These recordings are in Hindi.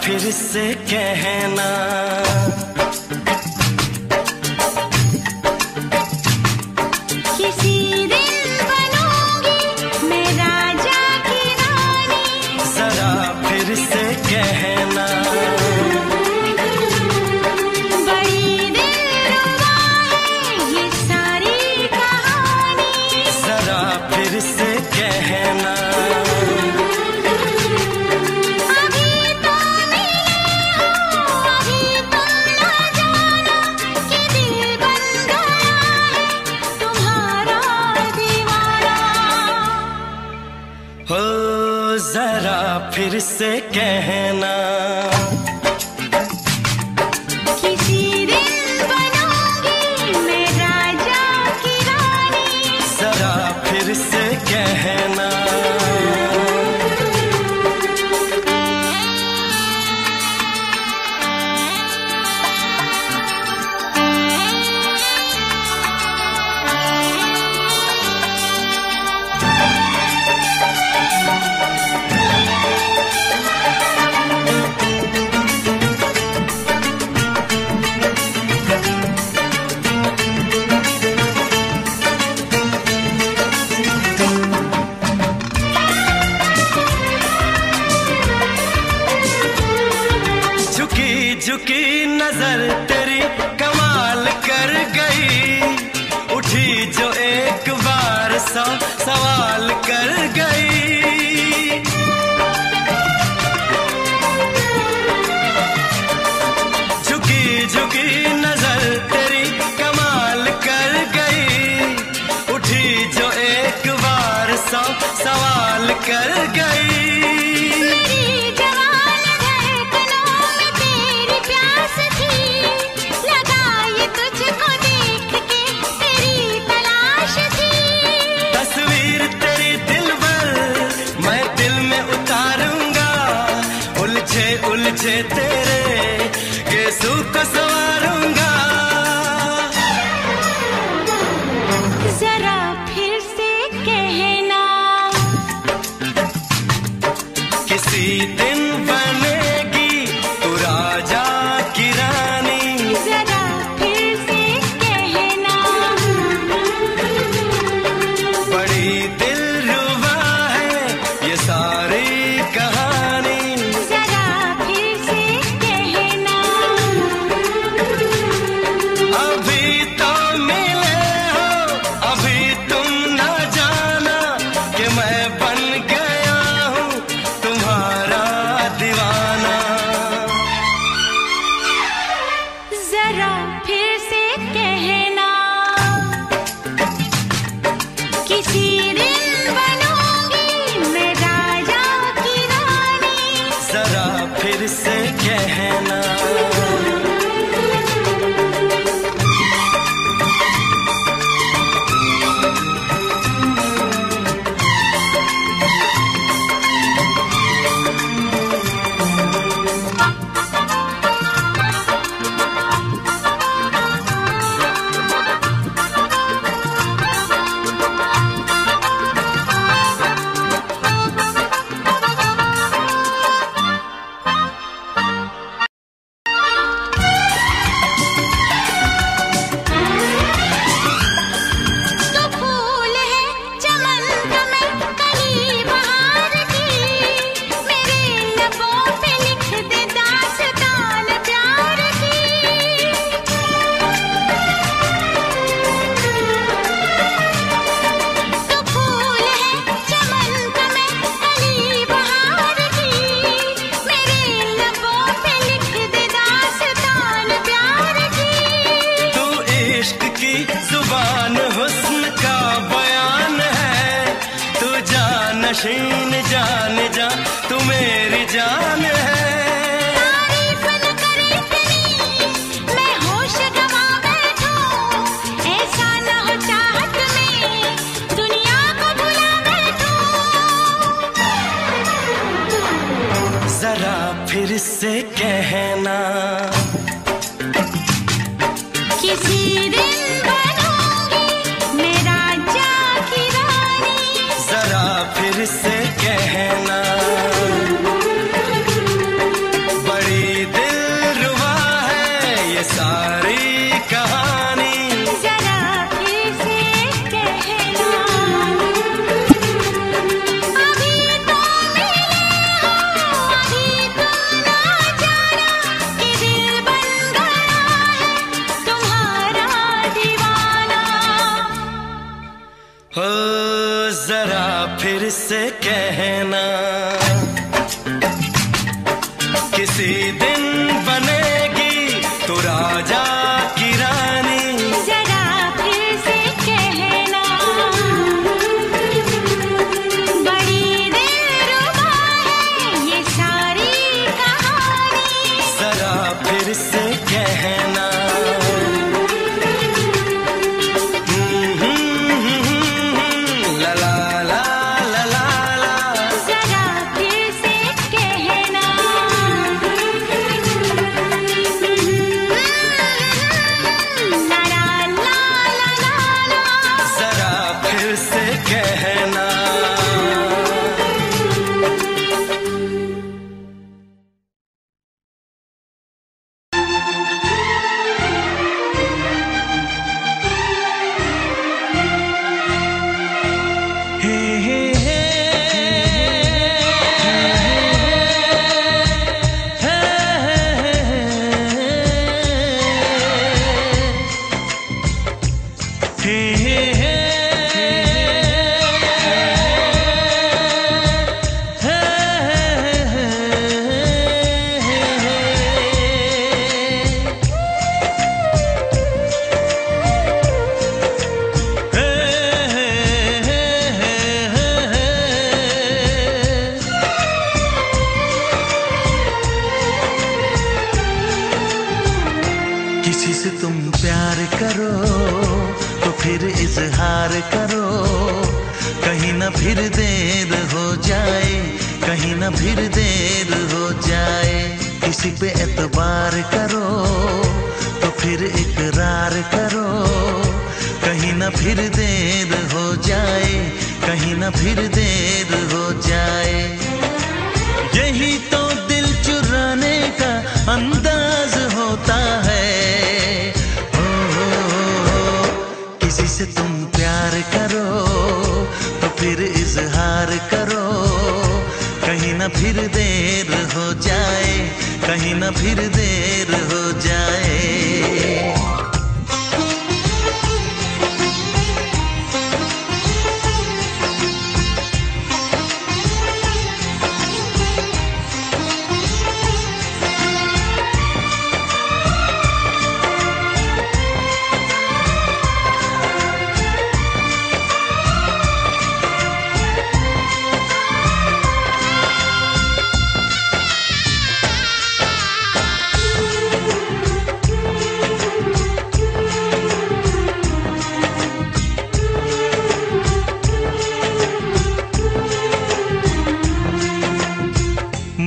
फिर से कहना, किसी दिन बनूंगी मैं राजा की रानी, जरा फिर से कहना, बड़ी दिलरुबा है ये सारी कहानी, जरा फिर से कहना, जरा फिर से कहना, किसी दिन बनूंगी मैं राजा की रानी, जरा फिर से कहना, झुकी नजर तेरी कमाल कर गई, उठी जो एक बार 100 सवाल कर गई। झुकी झुकी नजर तेरी कमाल कर गई, उठी जो एक बार 100 सवाल कर गई। उलझे तेरे केसों को संवारूंगा। जरा फिर से कहना, किसी दिन बनेगी तू राजा की रानी। जरा फिर से कहना, बड़ी दिलरुबा है ये सारी कहानी। फिर से कहना, जुबान हुस्न का बयान है, तू जानशीन जान जा तू मेरी जान है। तारीफ न करे तेरी मैं होश गंवा बैठूं, ऐसा न हो चाहत में दुनिया को भुला बैठूं। जरा फिर से कहना, किसी दिन बनूंगी मैं राजा की रानी। जरा फिर से कहना, बड़ी दिलरुबा है ये सारी कहानी। जरा फिर से कहना, अभी तो मिले हो, अभी तुम ना जाना कि दिल बन गया है तुम्हारा दीवाना। हो जरा फिर से कहना, किसी दिन बनेगी तू राजा की रानी। जरा फिर से कहना, बड़ी दिलरुबा है ये सारी कहानी। जरा फिर से कहना, ला ला ला ला ला ला। जरा फिर से कहना, ला ला ला ला ला। जरा फिर से कहना, किसी से तुम प्यार करो तो फिर इजहार करो, कहीं ना फिर देर हो जाए, कहीं ना फिर देर हो जाए। किसी पे एतबार करो तो फिर इकरार करो, कहीं ना फिर देर हो जाए, कहीं ना फिर देर हो जाए। यही तो दिल चुराने का अंदाज होता है। किसी से तुम प्यार करो तो फिर इजहार करो, कहीं ना फिर देर हो जाए, कहीं ना फिर देर हो जाए।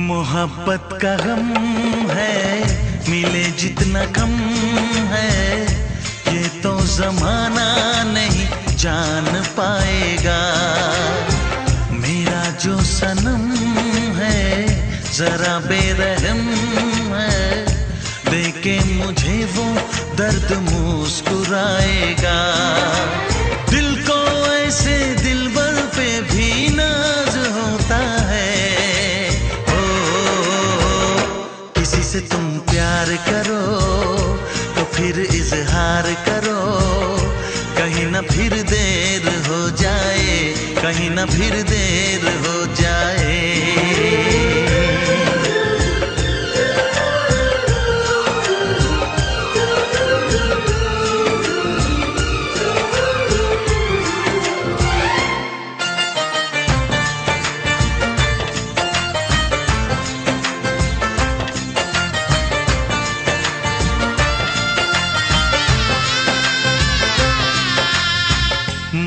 मोहब्बत का गम है, मिले जितना कम है, ये तो जमाना नहीं जान पाएगा। मेरा जो सनम है जरा बेरहम है, देखे मुझे वो दर्द मुस्कुराएगा। दिल को ऐसे दिलबर पे भी नाज होता है। किसी से तुम प्यार करो तो फिर इजहार करो, कहीं ना फिर देर हो जाए, कहीं ना फिर देर हो जाए।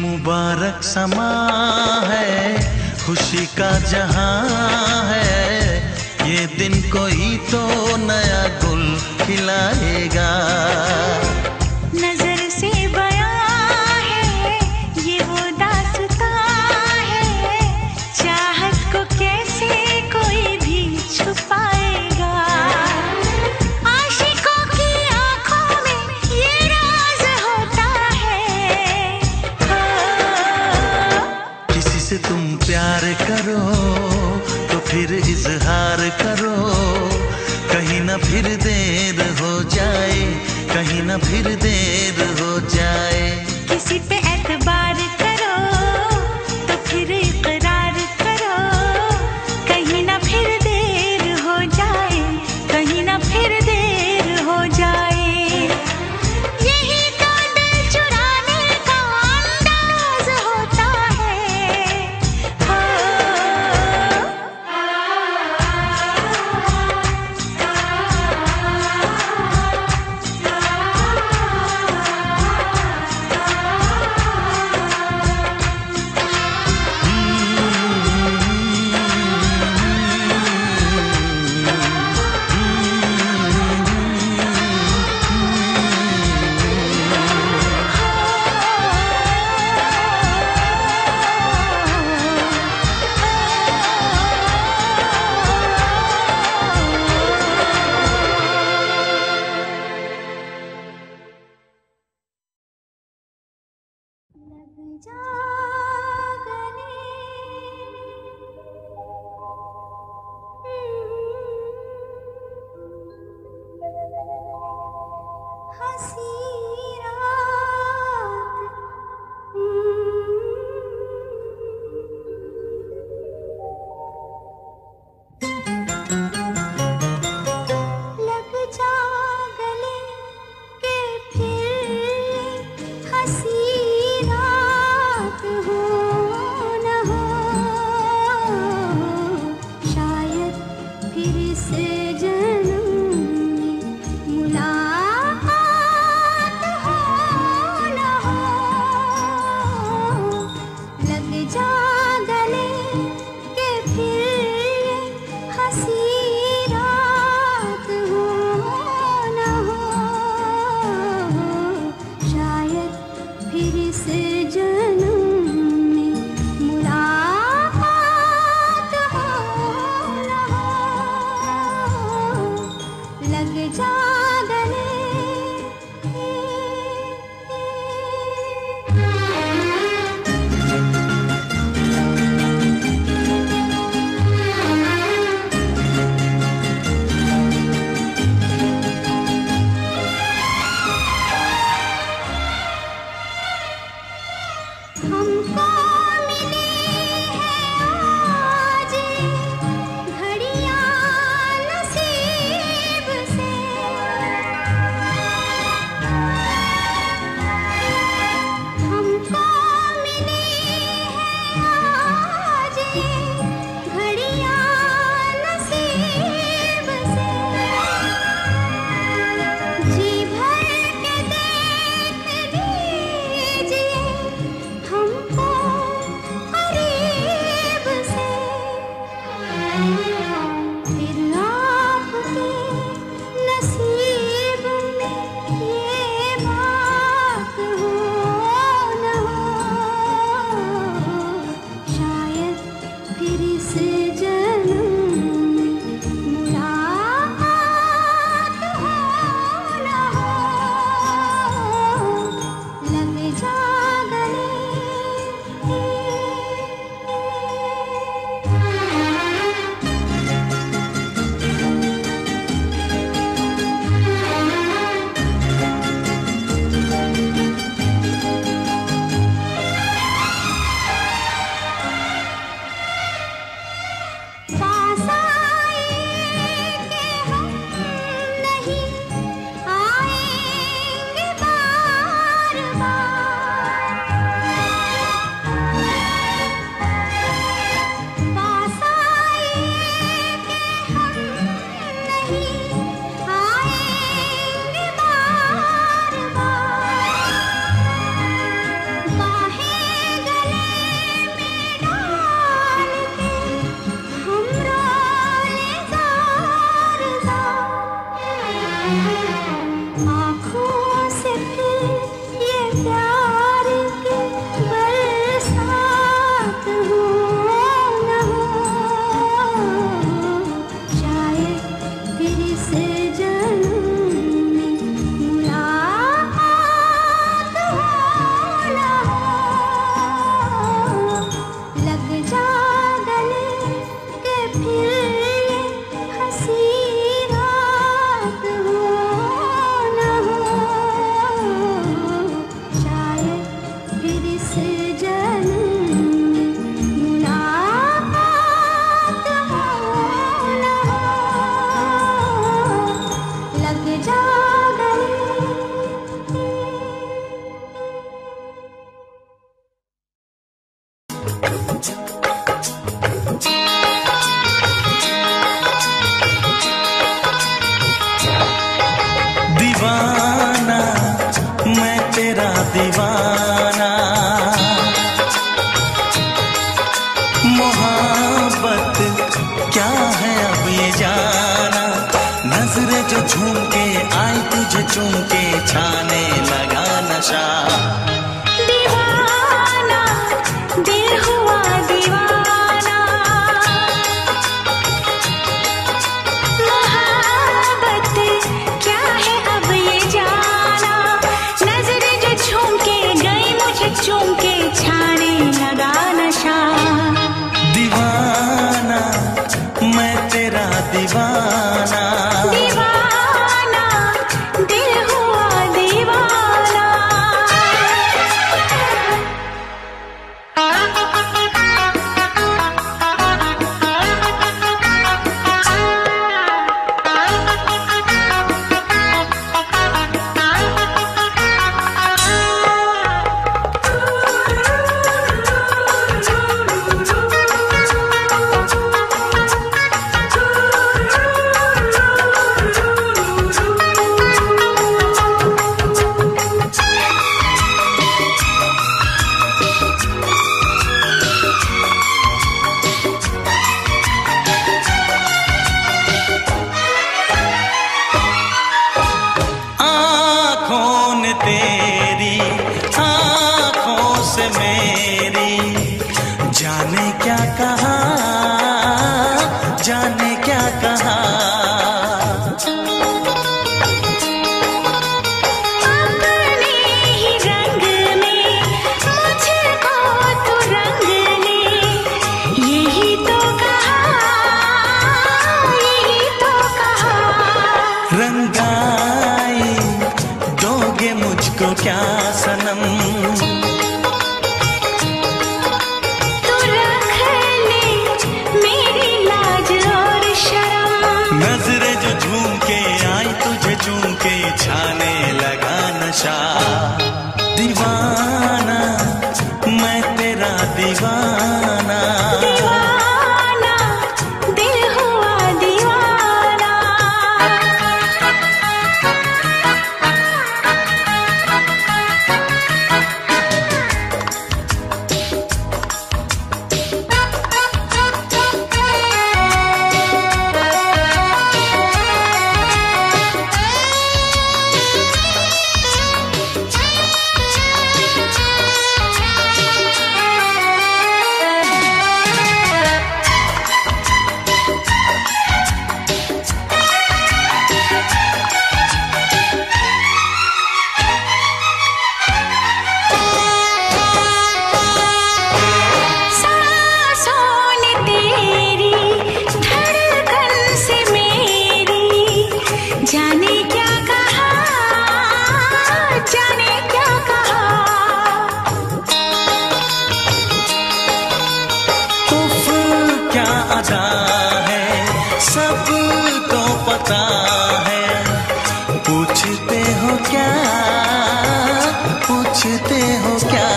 मुबारक समा है, खुशी का जहां है, ये दिन कोई तो नया गुल खिलाएगा। नजर से बयां है ये वो दास्तां है, चाहत को कैसे कोई भी छुपाएगा। आशिकों की आंखों में ये राज होता है। किसी से तुम प्यार करो तो फिर इजहार करो, कहीं ना फिर देर हो जाए, कहीं ना फिर देर हो जाए। किसी पे एतबार करो तो फिर इकरार करो, कहीं ना फिर देर हो जाए, कहीं ना फिर देर हो जाए। यही तो दिल चुराने का अंदाज होता है। लग जा गले। हमको मिली है आज घड़ियां नसीब से, हमको मिली है आज घड़ियां नसीब से। जी भर के देख लीजिए हमको करीब से, फिर आपके नसीब में ये बात हो न हो, शायद फिर इस जन्म में मुलाकात हो न हो, लग जा गले। पास आए कि हम नहीं आएंगे बार बार, पास आए कि हम नहीं आएंगे बार बार, बाहें गले में डाल के हम रोले ज़ार ज़ार, आँखों से फिर ये प्यार की बरसात हो न हो, शायद फिर इस जन्म में मुलाकात हो न हो, लग जा गले के फिर ये हंसी रात हो न हो, शायद फिर इस जन्म में मुलाकात हो न हो, लग जा गले। दीवाना मैं तेरा दीवाना, मोहब्बत क्या है अब ये जाना, नजरें जो झूम के आई तुझे चूम के छाने लगा नशा। दीवाना दिल हुआ दीवाना, मोहब्बत क्या है अब ये जाना, नजरें जो झूम के गई मुझे चूम के छाने लगा नशा। दीवाना मैं तेरा दीवाना, दीवाना दिल हुआ दीवाना। तन्हाई दोगे मुझको क्या सनम। तू रख ले मेरी लाज और शर्म। नजरें जो झूम के आई तुझे चूम के छाने लगा नशा। दीवाना मैं तेरा दीवाना। दीवाना दिल हुआ दीवाना। सबको पता है, पूछते हो क्या, पूछते हो क्या।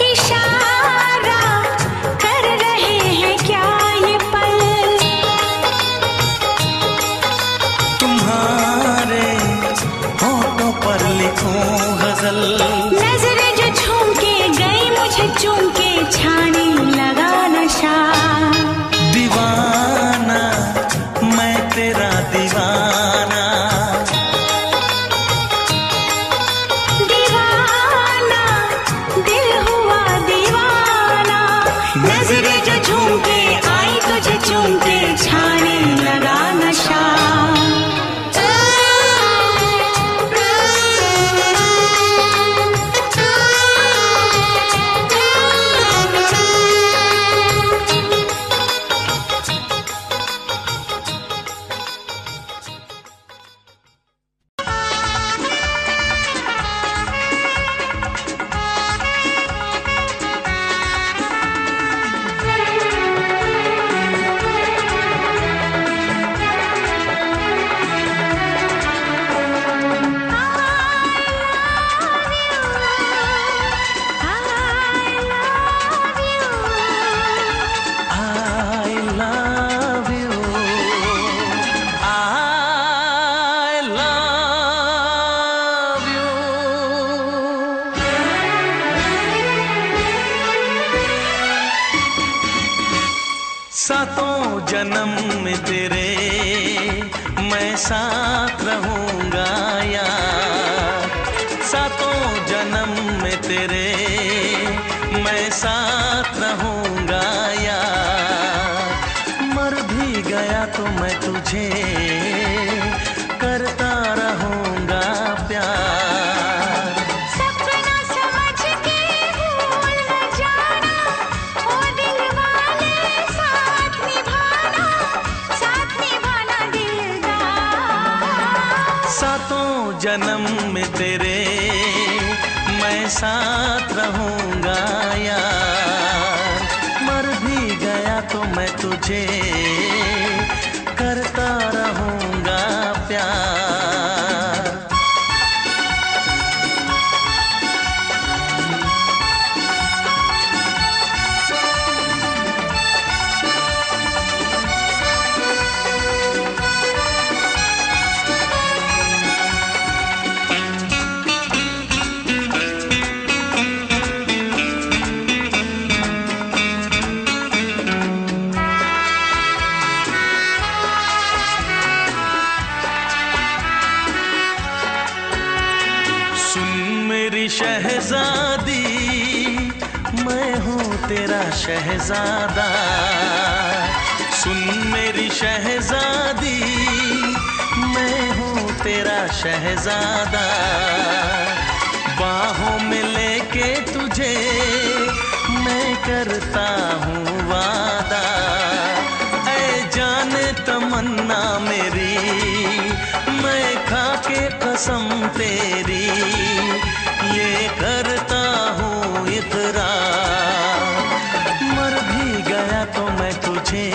इशारा कर रहे हैं क्या ये पल, तुम्हारे होठों पर लिखूं गजल। नजरें जो झूम के गई मुझे चूम के छाने लगा नशा। दीवाना मैं तेरा दीवाना, दीवाना दिल हुआ दीवाना। नजरें जो झूम के आई तुझे चूम के छाने लगा नशा। सातों जन्म में तेरे मैं साथ रहूंगा यार, सातों जन्म में तेरे मैं साथ रहूंगा यार। मर भी गया तो मैं तुझे करता रहूंगा प्यार। सपना समझ के भूल न जाना, ओ दिल वाले साथ निभाना दिलदार। सातों जन्म में तेरे मैं साथ रहूंगा यार। मर भी गया तो मैं तुझे करता रहूंगा प्यार। शहजादी मैं हूँ तेरा शहजादा, सुन मेरी शहजादी मैं हूँ तेरा शहजादा। बाहों में लेके तुझे मैं करता हूँ वादा। ऐ जाने तमन्ना मेरी मैं कसम तेरी ये करता हूँ इकरार, मर भी गया तो मैं तुझे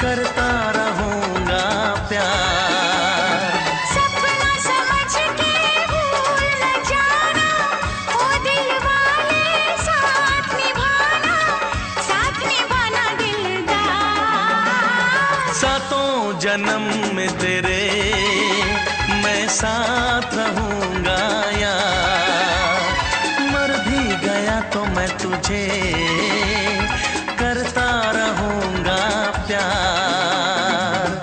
करता रहूँगा प्यार। सपना समझ के भूल न जाना, ओ दिल वाले साथ निभाना दिलदार। सातों जन्म में तेरे मैं साथ रहूँगा यार, मर भी गया तो मैं तुझे करता रहूँगा प्यार।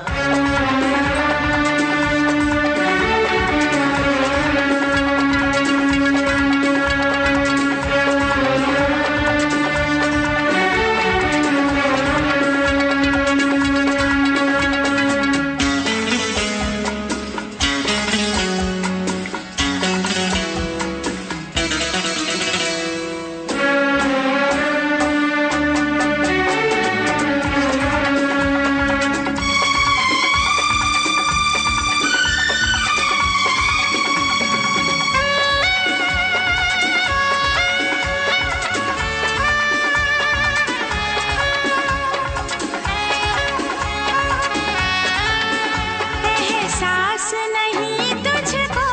एहसास नहीं तुझको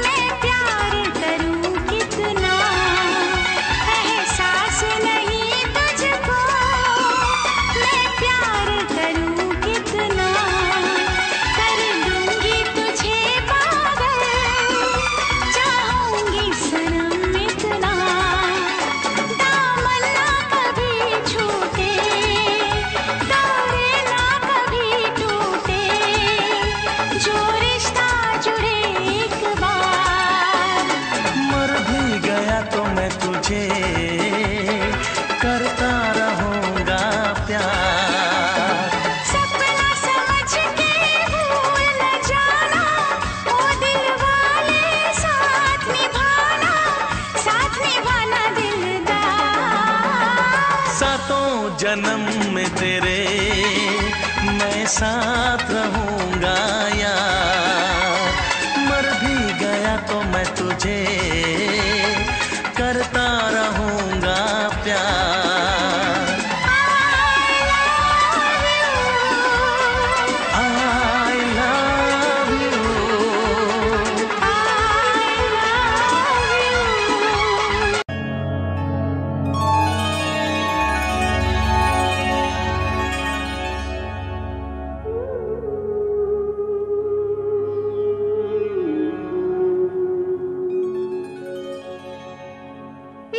मैं प्यार करूं कितना, एहसास नहीं तुझको मैं प्यार करूं कितना। कर दूंगी तुझे पागल, चाहूंगी सनम इतना। दामन ना कभी छूटे, तारे ना कभी टूटे, जो रिश्ता जुड़े एक बार। मर भी गया तो मैं तुझे करता रहूँगा प्यार। सपना समझ के भूल न जाना, ओ दिल वाले साथ निभाना दिलदार। सातों जन्म में तेरे मैं साथ रहूँगा यार, मर भी गया तो मैं तुझे करता रहूँगा प्यार। I love you।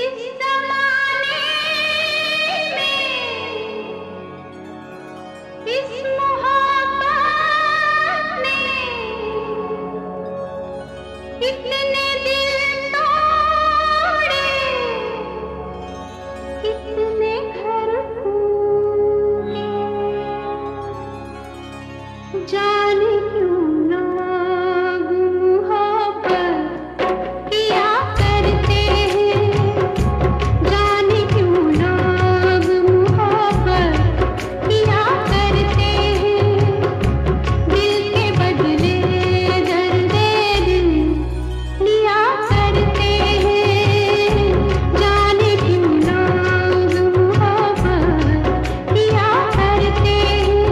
इस ज़माने में, इस मोहब्बत में कितने दिल तोड़े, कितने घर फूटे। जाने क्यों लोग मोहब्बत किया करते हैं, जाने क्यों लोग मोहब्बत किया करते हैं। दिल के बदले दर्द दिल लिया करते हैं, जाने क्यों लोग मोहब्बत किया करते हैं।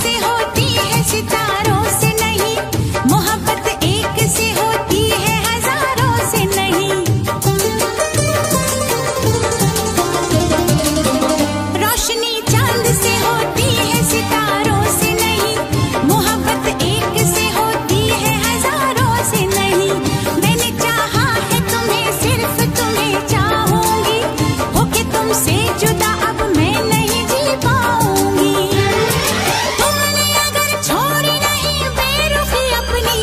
से होती है सितारों से नहीं, मोहब्बत एक से होती है हजारों से नहीं। रोशनी चांद से होती है सितारों से नहीं, मोहब्बत एक से होती है हजारों से नहीं। मैंने चाहा है तुम्हें, सिर्फ तुम्हें चाहूंगी, होके तुमसे जुदा अब मैं नहीं जी पाऊंगी। तुमने अगर छोड़ी नहीं बेरुखी अपनी,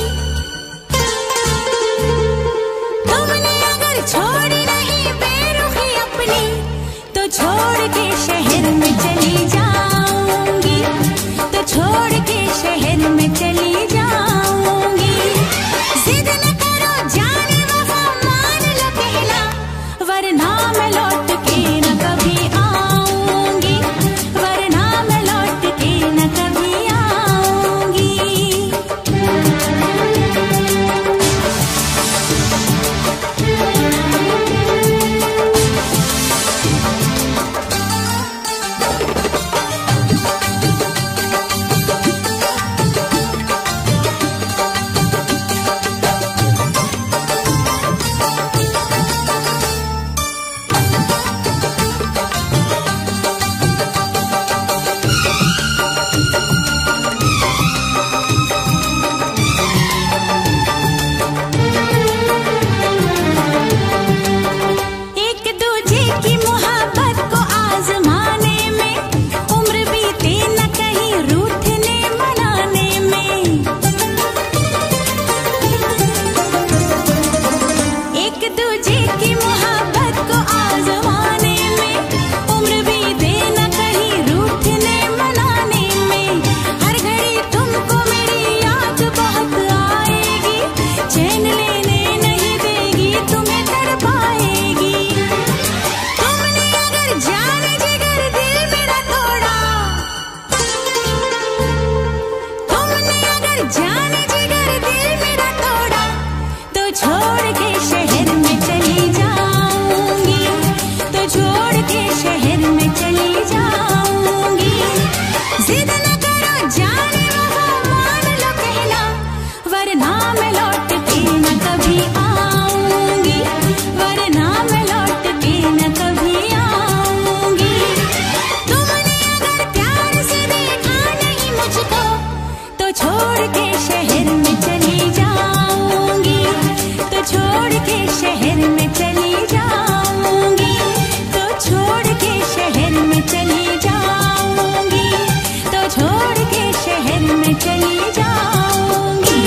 तुमने अगर छोड़ी नहीं बेरुखी अपनी, तो छोड़ के शहर में चली जाऊंगी, तो छोड़ के शहर में चली जाऊंगी। जिद न करो जाने वफा, मान लो कहना, वरना मैं लौट के न कभी आऊंगी, वरना मैं लौट के न कभी आऊंगी। एक दूजे की मोहब्बत को आजमाने में, उम्र बीते न कहीं रूठने मनाने में। एक दूजे की मोहब्बत को आजमाने में, उम्र बीते न कहीं रूठने मनाने में। हर घड़ी तुमको मेरी याद बहुत आएगी, चैन लेने नहीं देगी, तुम्हें तड़पाएगी। तुमने अगर जाने जिगर दिल मेरा तोड़ा, तुमने अगर जाने जिगर दिल मेरा तोड़ा, तो छोड़ के शहर में चली जाऊंगी, तो छोड़ के शहर में चली जाऊंगी। जिद न करो जाने वफा, मान लो कहना, वरना मैं लौट के न कभी आऊंगी, वरना मैं लौट के न कभी आऊंगी। तुमने अगर प्यार से देखा नहीं मुझको, तो छोड़ के शहर में चली जाऊंगी, तो छोड़ के शहर में चली जाऊंगी, तो छोड़ के शहर में चली जाऊंगी, तो छोड़ के शहर में चली जाऊंगी।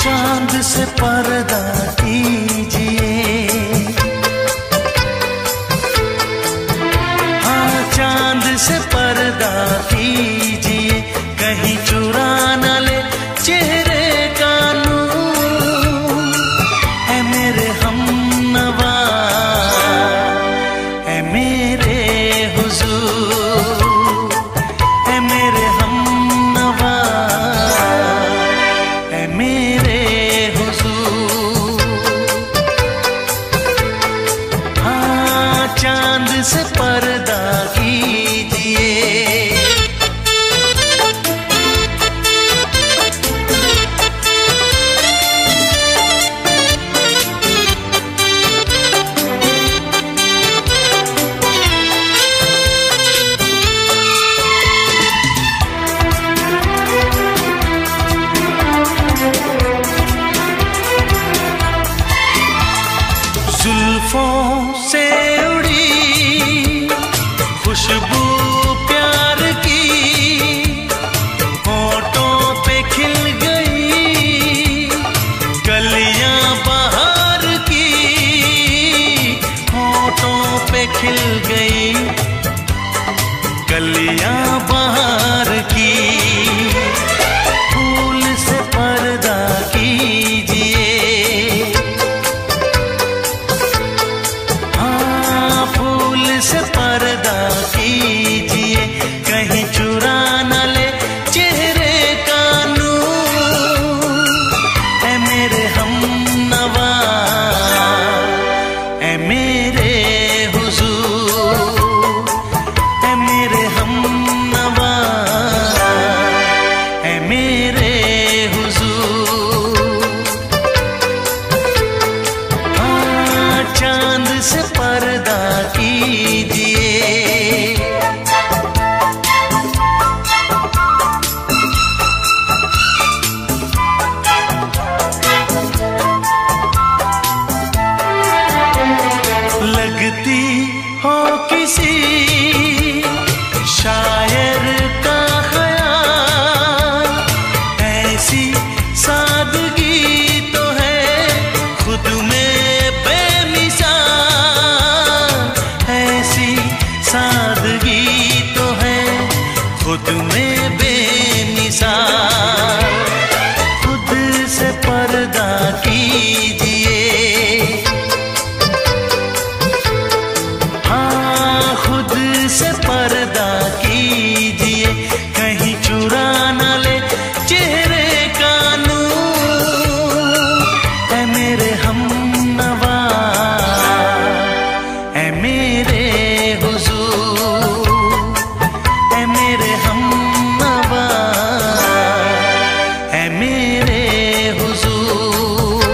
चांद से पर्दा कीजिए, हाँ चांद से पर्दा कीजिए, कहीं चुरा न ले चेहरे का नूर। है मेरे हमनवा, है मेरे हुजूर, है मेरे हमनवा, है मेरे हुजूर। बेमिसाल। खुद से पर्दा कीजिए, हाँ खुद से पर्दा कीजिए, कहीं चुरा न ले चेहरे का नूर। ऐ मेरे हमनवा, ऐ मेरे हुजूर, ऐ मेरे हमनवा, ऐ मेरे हुजूर।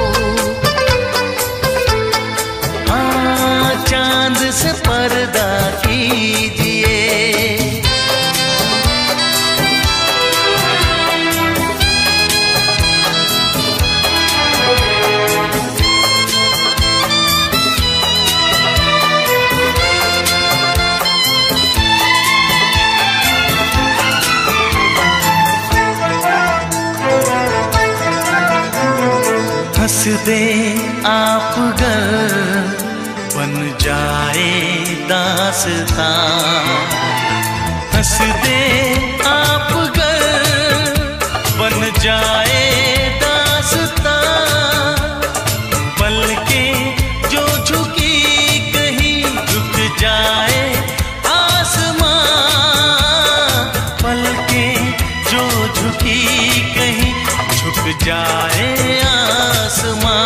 हाँ चांद से पर्दा कीजिए, हंस दे आप गर बन जाए दास्तां। हंस दे आप गर बन जाए दास्तां। पलकें जो झुकी कहीं झुक जाए आसमां। पलकें जो झुकी कहीं झुक जाए आसमां।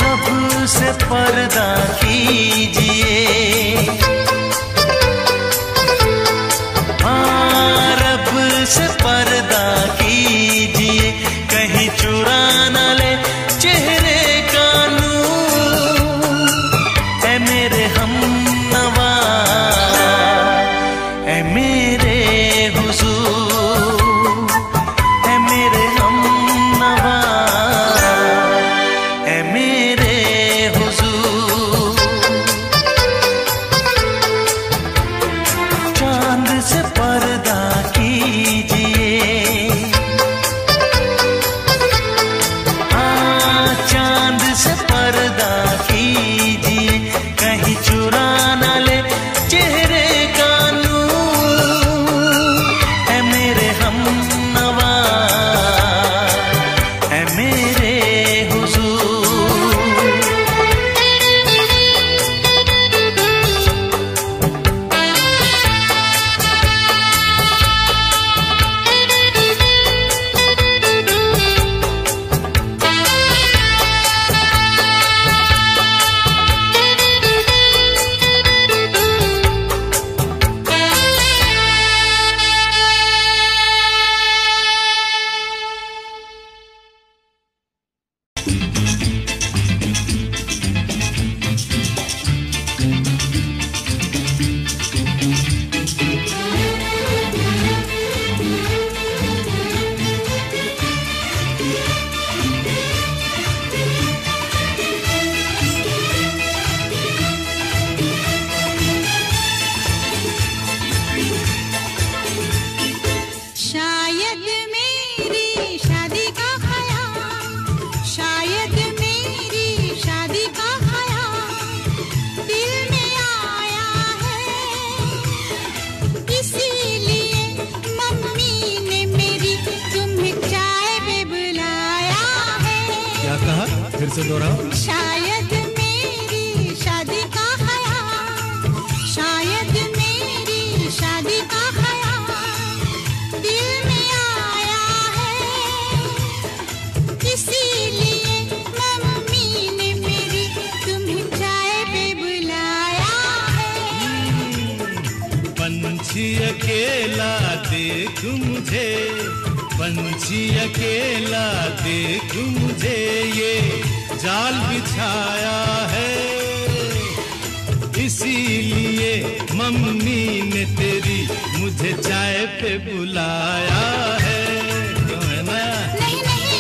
रब से पर्दा कीजिए, हाँ रब से पर्दा कीजिए, कहीं चुरा न ले चेहरे का नूर। ऐ मेरे हमनवा, ऐ मेरे हुजूर, ऐ मेरे हमनवा, ऐ मेरे हुजूर। चांद से पर्दा कीजिए, हाँ चांद से पर्दा कीजिए, कहीं चुरा न ले चेहरे का नूर। ऐ मेरे हमनवा, ऐ मेरे हुजूर। शायद मेरी शादी का ख्याल, शायद मेरी शादी का ख्याल दिल में आया है। इसीलिए मम्मी ने मेरी तुम्हें चाय पे बुलाया है। क्या कहा? फिर से दोहराओ। शायद मेरी शादी का ख्याल, शायद मेरी शादी का ख्याल दिल में आया है। इसीलिए मम्मी ने मेरी तुम्हें चाय पे बुलाया है। पंछी अकेला देख मुझे, पंछी अकेला देख मुझे, ये जाल बिछाया है। इसीलिए मम्मी ने तेरी मुझे चाय पे बुलाया है। क्यों है ना? नहीं नहीं,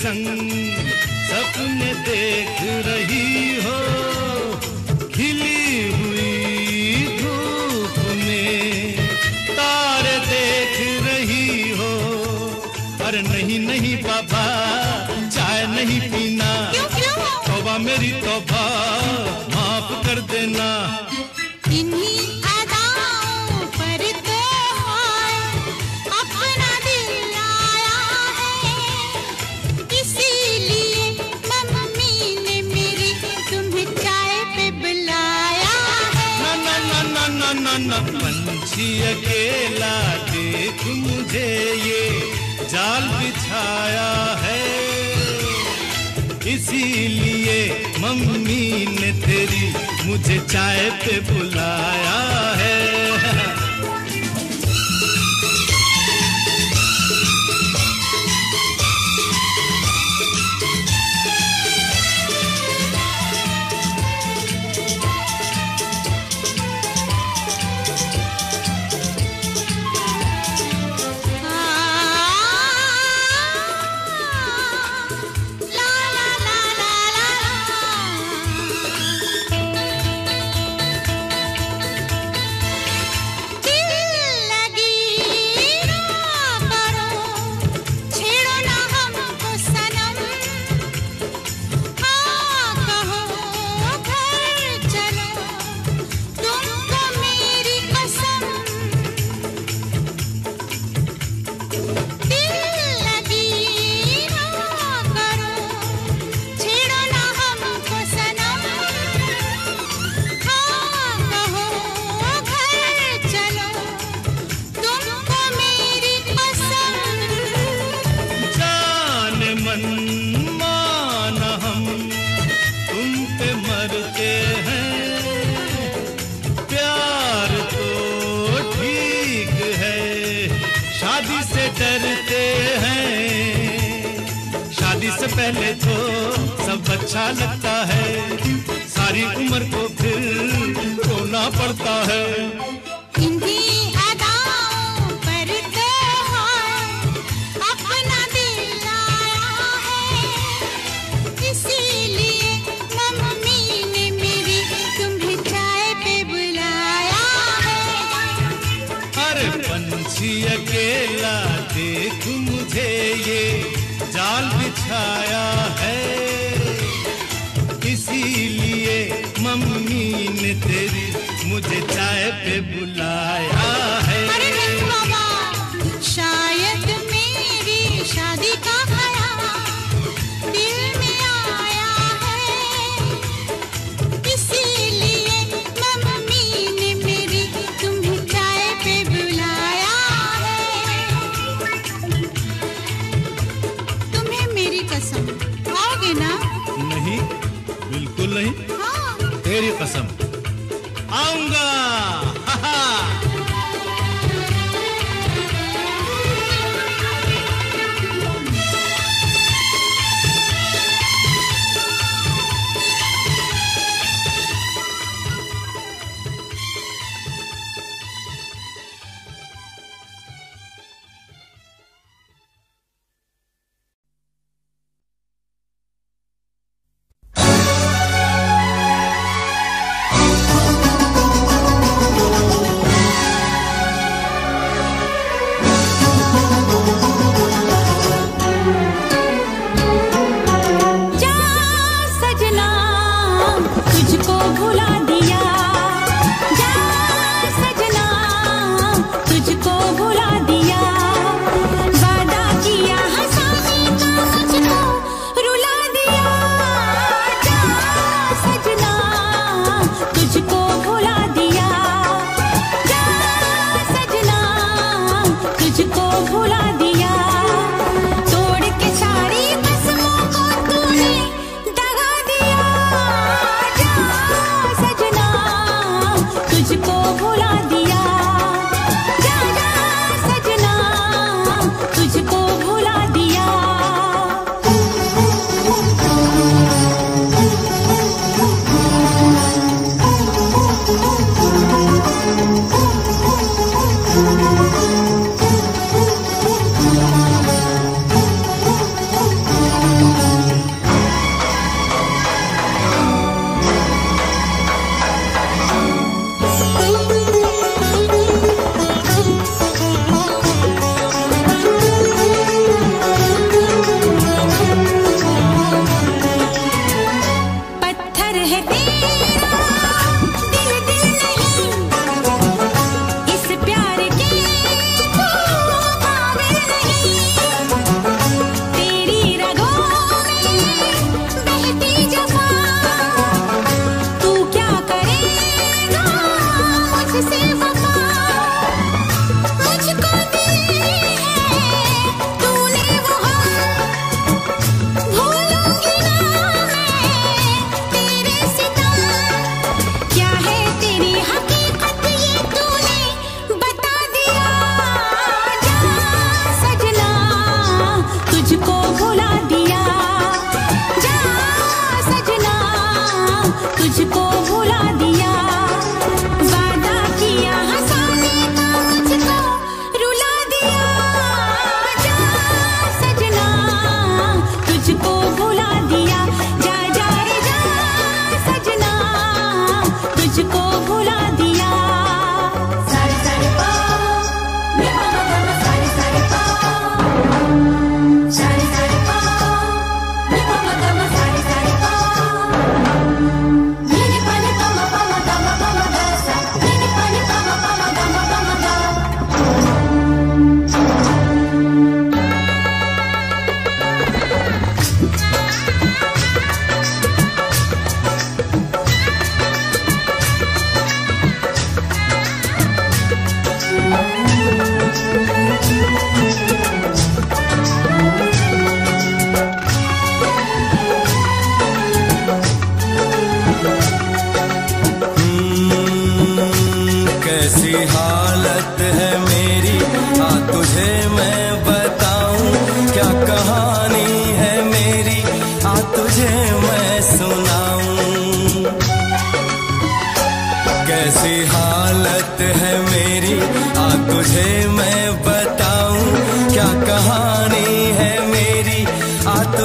संग सपने देख रही हो, खिली हुई धूप में तारे देख रही हो। अरे नहीं नहीं बाबा, चाय नहीं पीना। क्यों क्यों? तौबा मेरी तौबा, माफ कर देना। इन्हीं अदाओं पर तो हाय अपना दिल आया है, इसीलिए मम्मी ने मेरी तुम्हें चाय पे बुलाया है। ना ना ना ना ना ना, पंछी अकेला देख मुझे ये जाल बिछाया है, इसीलिए मम्मी ने तेरी मुझे चाय पे बुलाया है। पहले तो सब अच्छा लगता है, सारी उम्र को फिर रोना पड़ता है। इन्हीं अदाओं पर तो हाय अपना दिल आया है, इसीलिए मम्मी ने मेरी तुम्हें चाय पे बुलाया है। अरे पंछी अकेला देख मुझे ये जाल बिछाया है, इसीलिए मम्मी ने तेरी मुझे चाय पे बुलाया है। अरे नहीं बाबा, शायद मेरी शादी का ख्याल दिल में आया है, इसीलिए मम्मी ने मेरी तुम्हें चाय पे बुलाया है। तुम्हें मेरी कसम, आओगे ना? नहीं, बिल्कुल नहीं। हाँ। तेरी कसम, आऊंगा। हा हा।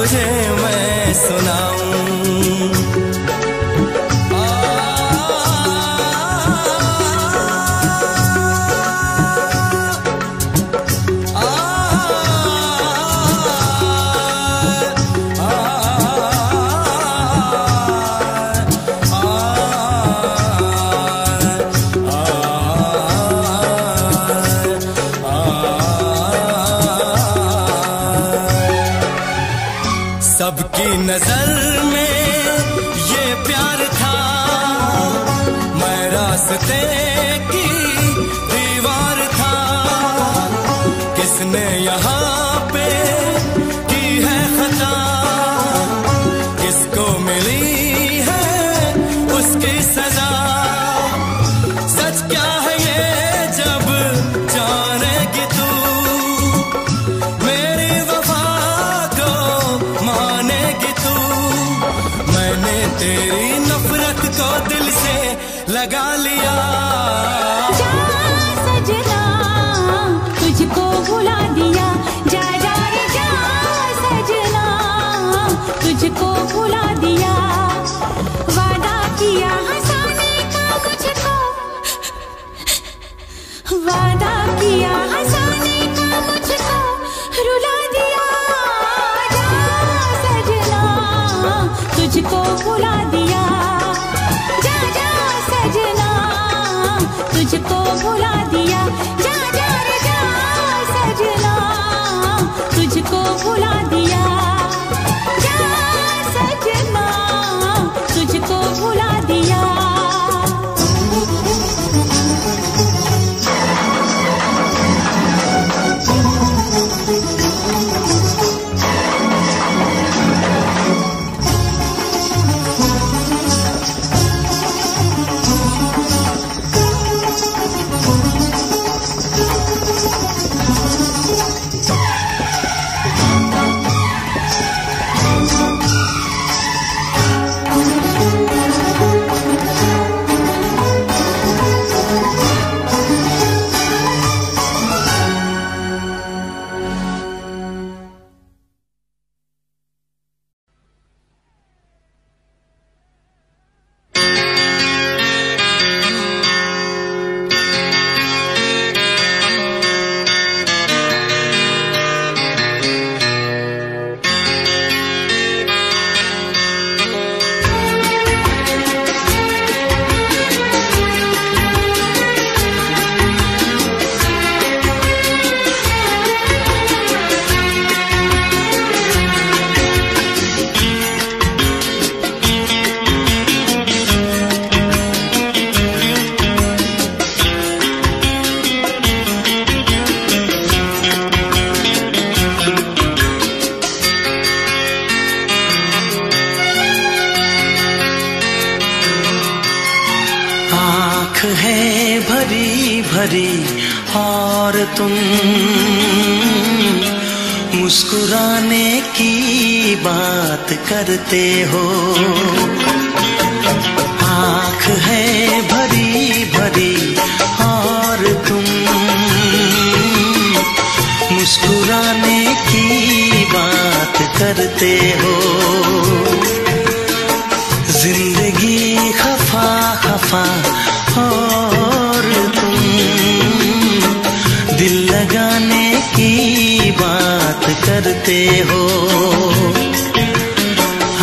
तुझे मैं सुनाऊं। सबकी नजर में ये प्यार था, मैं रास्ते की दीवार था। किसने यहाँ पे की है खता, किसको मिली है उसकी सजा। सच क्या है ये जब जानेगी तू, मेरी वफा को मानेगी तू। मैंने तेरी नफरत को दिल से लगा लिया। जा सजना तुझको भुला दिया, जा जा रे जा सजना तुझको भुला दिया। वादा किया हंसाने का मुझको, वादा किया हंसाने का मुझको रुला दिया। जा सजना तुझको भुला दिया, जा जा सजना तुझको भुला दिया। जा जा रे जा सजना तुझको भुला दिया, जा सजना तुझको भुला दिया। है भरी भरी और तुम मुस्कुराने की बात करते हो। आँख है भरी भरी और तुम मुस्कुराने की बात करते हो। जिंदगी खफा खफा और तुम दिल लगाने की बात करते हो।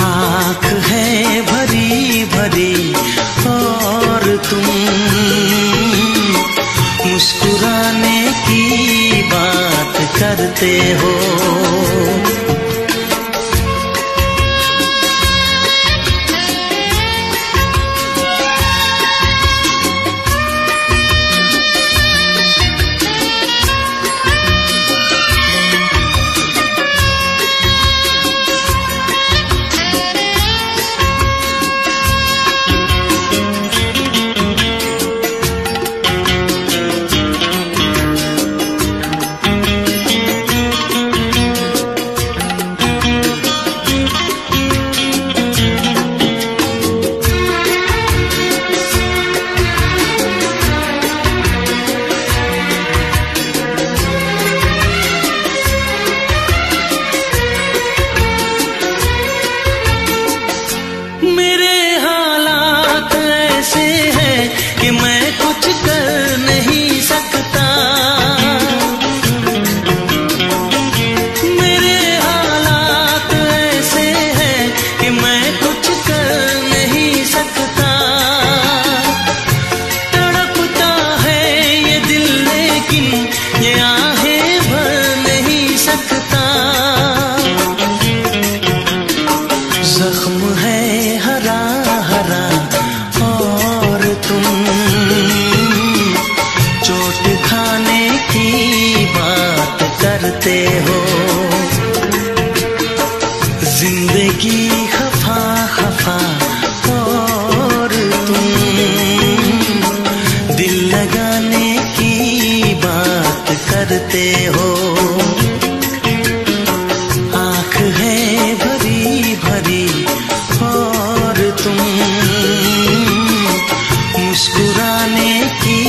आँख है भरी भरी और तुम मुस्कुराने की बात करते हो। करते हो। जिंदगी खफा खफा और तुम दिल लगाने की बात करते हो। आँख है भरी भरी और तुम मुस्कुराने की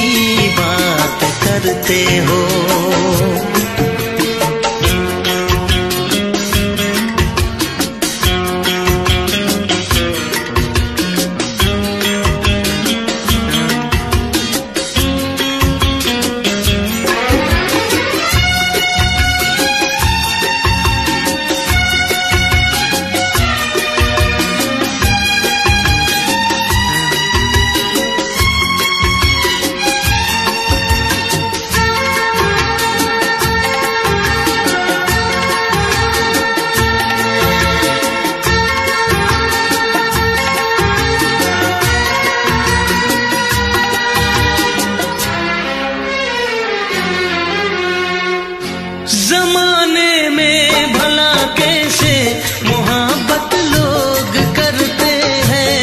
बात करते हो। जमाने में भला कैसे मोहब्बत लोग करते हैं।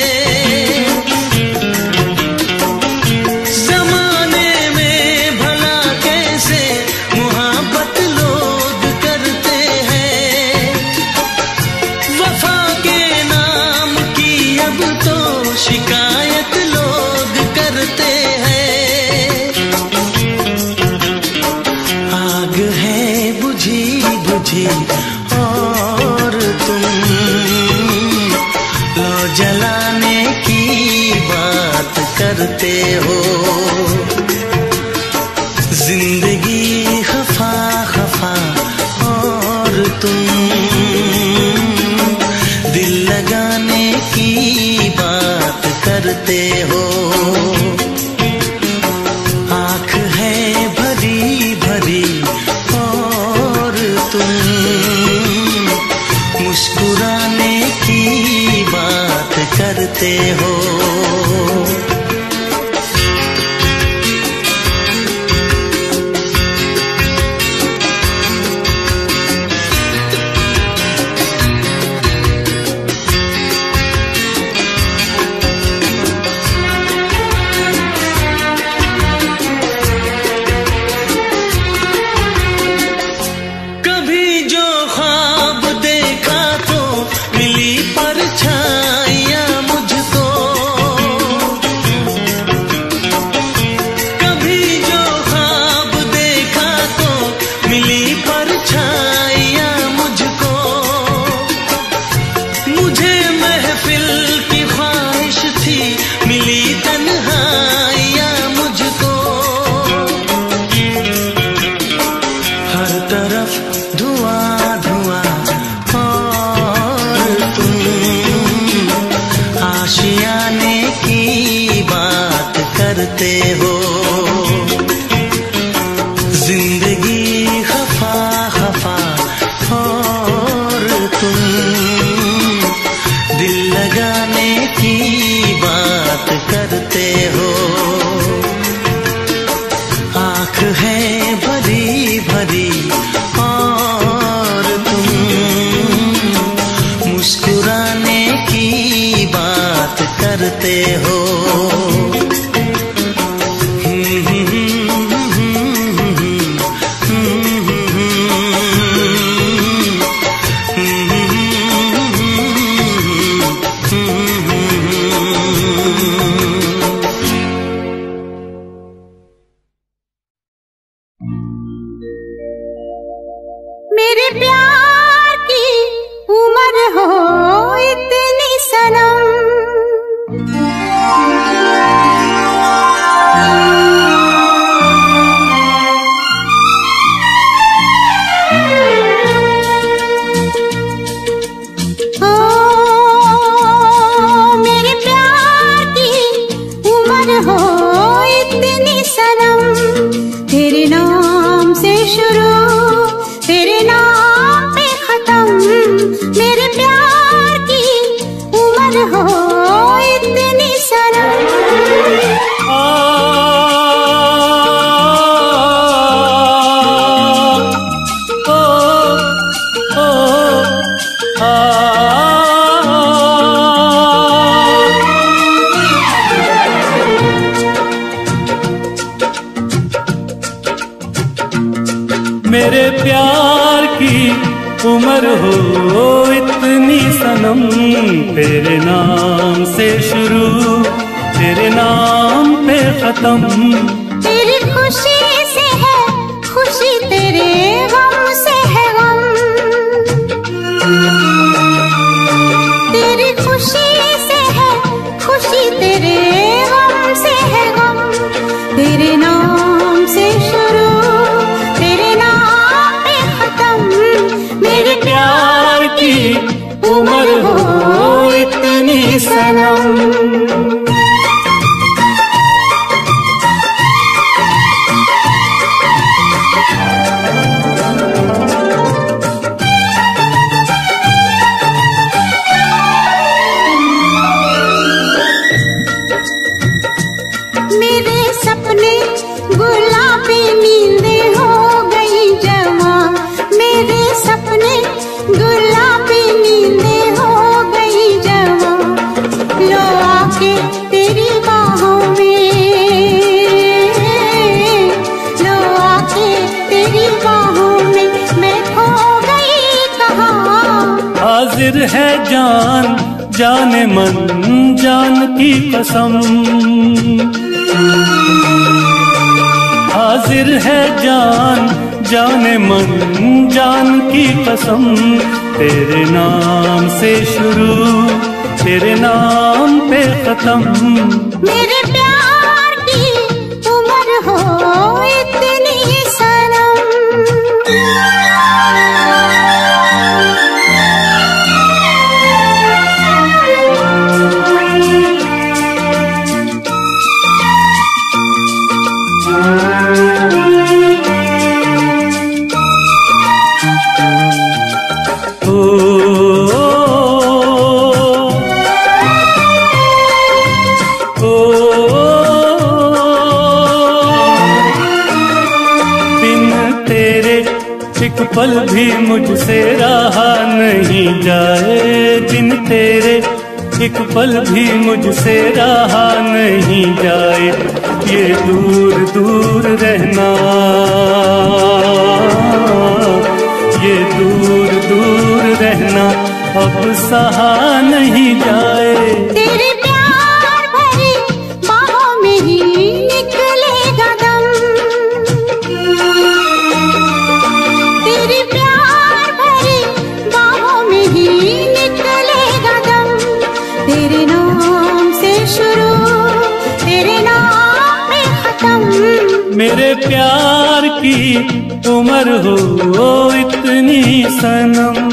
जमाने में भला कैसे मोहब्बत लोग करते हैं। वफा के नाम की अब तो शिकायत लोग करते हैं। आग है बुझी बुझी और तुम लो जलाने की बात करते हो। जिंदगी खफा खफा और तुम दिल लगाने की बात करते हो। आँख है भरी भरी और तुम मुस्कुराने की बात करते हो। कभी जो ख्वाब देखा तो मिली परछाइयाँ मुझको। कभी जो ख्वाब देखा तो मिली परछाइयाँ मुझको। मुझे महफिल की ख्वाहिश थी मिली तन्हाइयाँ मुझको। हर तरफ धुआं धुआं और तुम आशियाने की बात करते हो। जिंदगी खफा खफा और तुम दिल लगाने की बात करते हो। आँख है भरी भरी और तुम मुस्कुराने की बात करते हो। मेरे प्यार की उम्र हो इतनी सनम। ओ मेरे प्यार की उम्र हो इतनी सनम। तेरे नाम से शुरू तेरे नाम पे प्यार की उम्र हो इतनी सनम, तेरे नाम से शुरू तेरे नाम पे खत्म। तेरी खुशी से है खुशी, तेरे गम से है गम। तेरी खुशी से है खुशी, तेरे गम से है गम। तेरे नाम से शुरू तेरे नाम पे खत्म। मेरे प्यार की उम्र हो इतनी सनम। मेरे सपने गुलाबी नींदें हो गई जवा। मेरे सपने गुलाबी नींदें हो गई जवा। लो आके तेरी बाहों में, लो आके तेरी बाहों में मैं खो गई कहाँ। हाजिर है जान जाने मन जान की कसम, हाजिर है जान जाने मन जान की कसम। तेरे नाम से शुरू तेरे नाम पे खत्म। मेरे प्यार की उम्र हो इतनी सनम। एक पल भी मुझसे रहा नहीं जाए, दिन तेरे एक पल भी मुझसे रहा नहीं जाए। ये दूर दूर रहना, ये दूर दूर रहना अब सहा नहीं जाए। तेरे प्यार भरी बाहों में ही निकलेगा दम। तेरे प्यार भरी बाहों में ही निकलेगा दम। तेरे नाम से शुरू तेरे नाम पे खत्म। मेरे प्यार की उम्र हो इतनी सनम।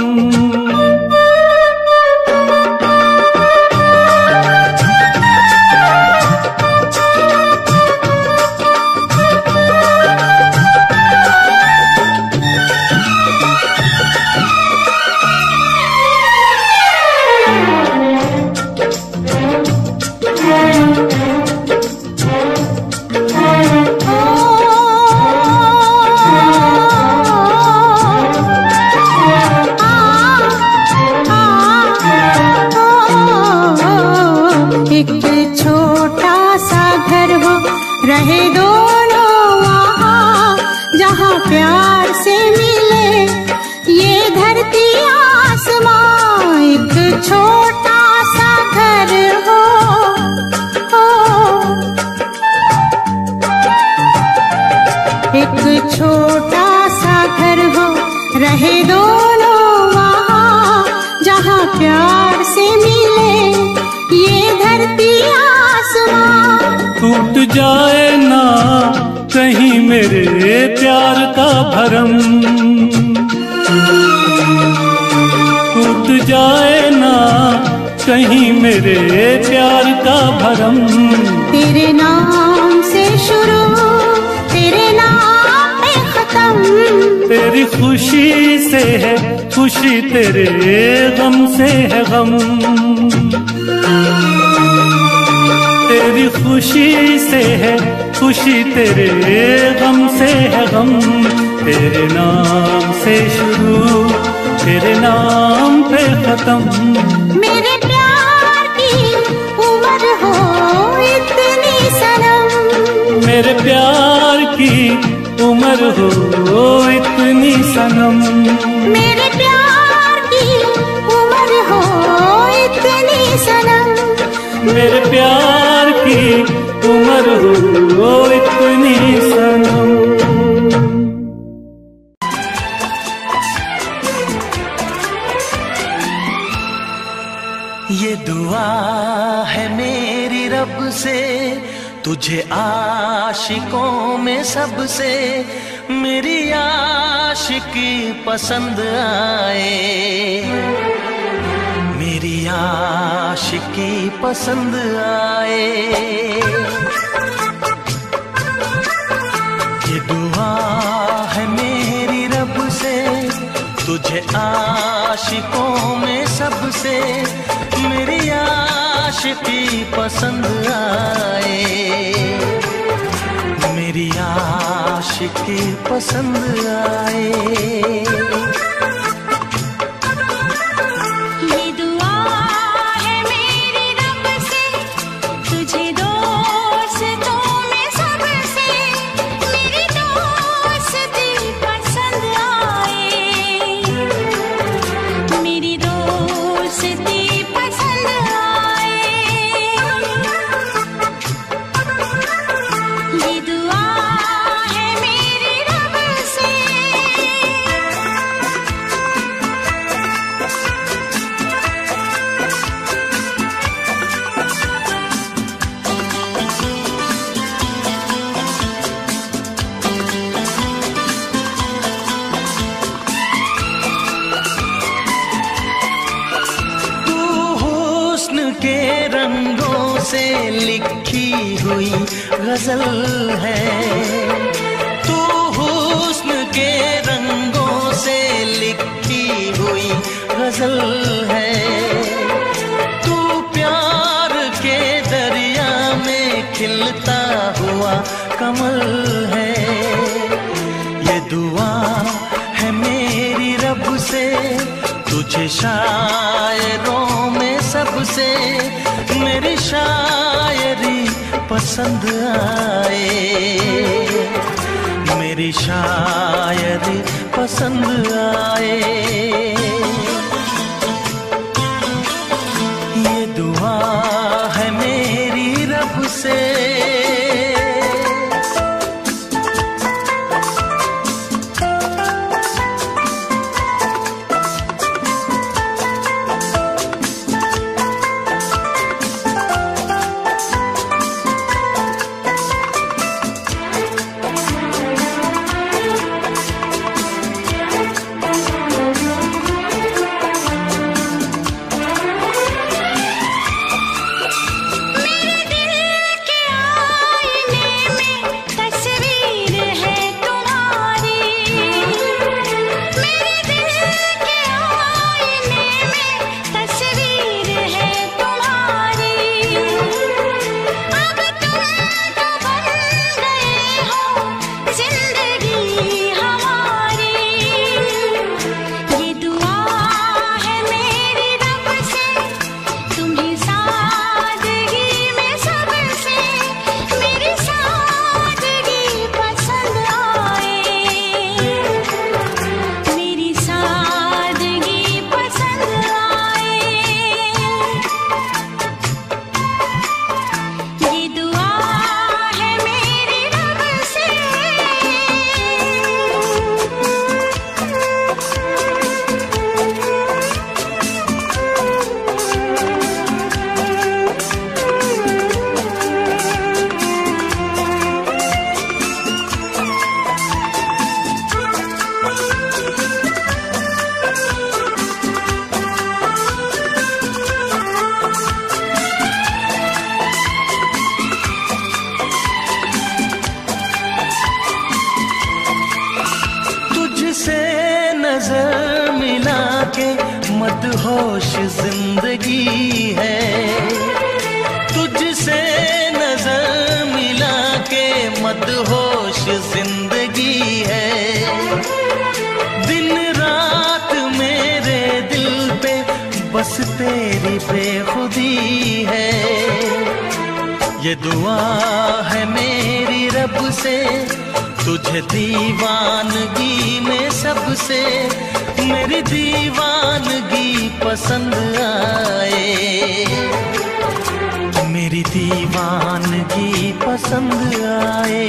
एक छोटा सा घर हो रहे दोनों वहाँ, जहाँ प्यार से मिले ये धरती आसमां। एक छोटा सा घर हो, एक छोटा सा घर हो रहे दोनों वहाँ, जहाँ प्यार से मिले ये धरती आसमां। टूट जाए ना कहीं मेरे प्यार का भरम, टूट जाए ना कहीं मेरे प्यार का भरम। तेरे नाम से शुरू तेरे नाम पे खत्म। तेरी खुशी से है खुशी, तेरे गम से है गम। तेरी खुशी से है खुशी, तेरे गम से है गम। तेरे नाम से शुरू तेरे नाम पे खत्म। मेरे प्यार की उम्र हो इतनी सनम। मेरे प्यार की उम्र हो इतनी सनम। सनम। मेरे प्यार की उम्र हो इतनी सनम। मेरे प्यार की उम्र हो इतनी सनम। ये दुआ है मेरी रब से, तुझे आशिकों में सबसे मेरी आशिकी पसंद आए, मेरी आशिकी पसंद आए। ये दुआ है मेरी रब से, तुझे आशिकों में सबसे मेरी आशिकी पसंद आए, मेरी आशिकी पसंद आए। ये दुआ है मेरी रब से, तुझे दोस्तों में सबसे मेरी दोस्ती पसंद आए, मेरी दोस्ती पसंद आए। ये दुआ है मेरी रब से। तू हुस्न के रंगों से लिखी हुई गजल है, तू हुस्न के रंगों से लिखी हुई गजल है। तू प्यार के दरिया में खिलता हुआ कमल है। ये दुआ है मेरी रब से, तुझे शायरों में सबसे मेरी शायरी पसंद आए, मेरी शायरी पसंद आए। ये दुआ है मेरी रब से। नजर मिला के मदहोश जिंदगी है, तुझसे नजर मिला के मदहोश जिंदगी है। दिन रात मेरे दिल पे बस तेरी बेखुदी है। ये दुआ है मेरी रब से, तुझे तुझे दीवानगी में सबसे मेरी दीवानगी पसंद आए, मेरी दीवानगी पसंद आए।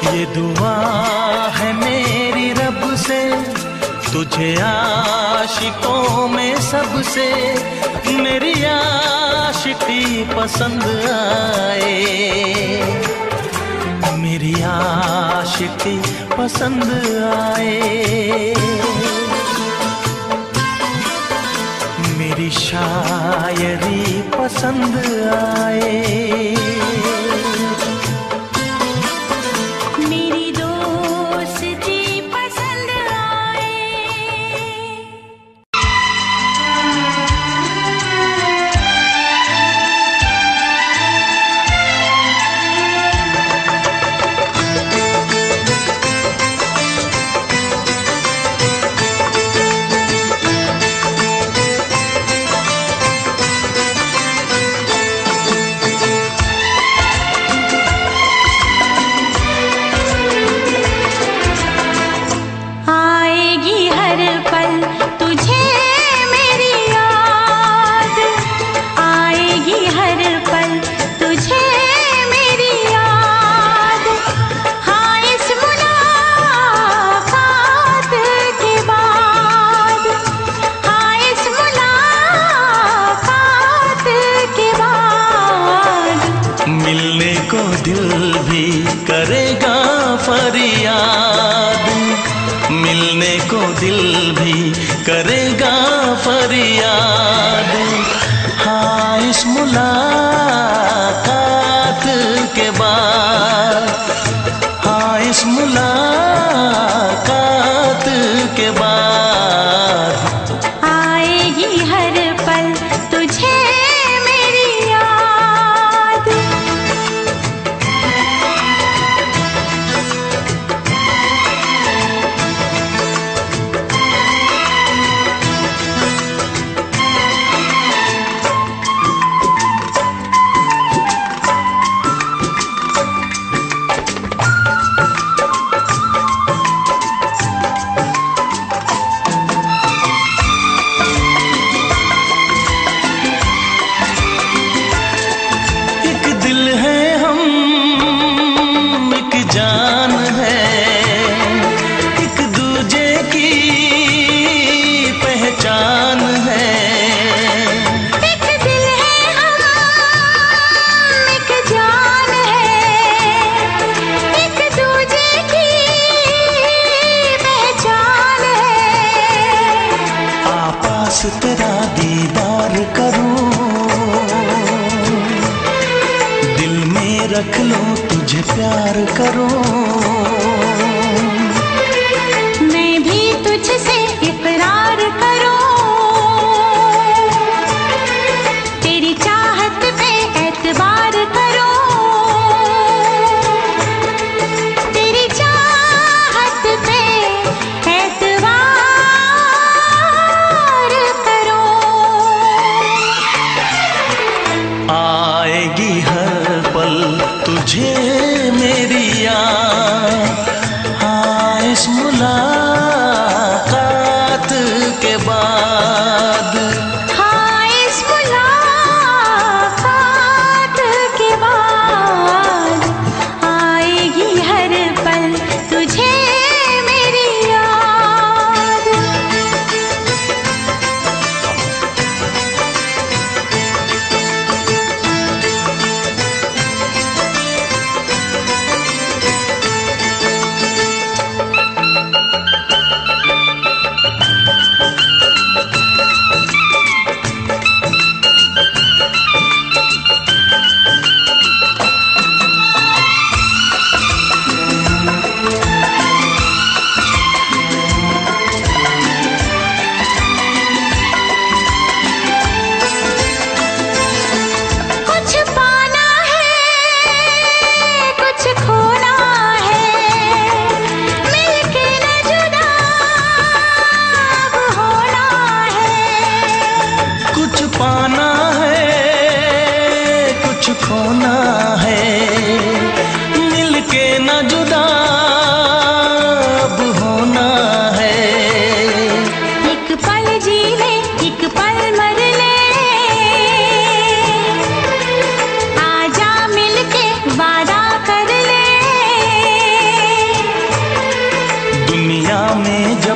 ये दुआ है मेरी रब से, तुझे आशिकों में सबसे मेरी आशिकी पसंद आए, मेरी आशिकी पसंद आए। मेरी शायरी पसंद आए, मेरी दोस्ती पसंद आए। आएगी हर पल तुझे मेरी याद, आएगी हर पल तुझे मेरी याद। हाँ इस मुलाकात के बाद, हाँ इस मुलाकात के बाद मिलने को दिल भी करेगा फरियाद, मिलने को दिल भी करेगा फरियाद। हाँ इस मुलाकात के बाद, हाँ इस मुलाकात के बाद आएगी हर पल तुझे मेरी याद। एक दिल है हम, एक जान है, एक दूजे की पहचान है। एक दिल है हम, एक जान है, एक दूजे की पहचान है। आपास तेरा दीदार करूं, दिल में रख लो तुझे प्यार करूं। मैं भी तुझसे इकरार करूं, तेरी चाहत पे एतबार करूं, तेरी चाहत पे एतबार करूं। आएगी हर पल तुझे मेरी याद,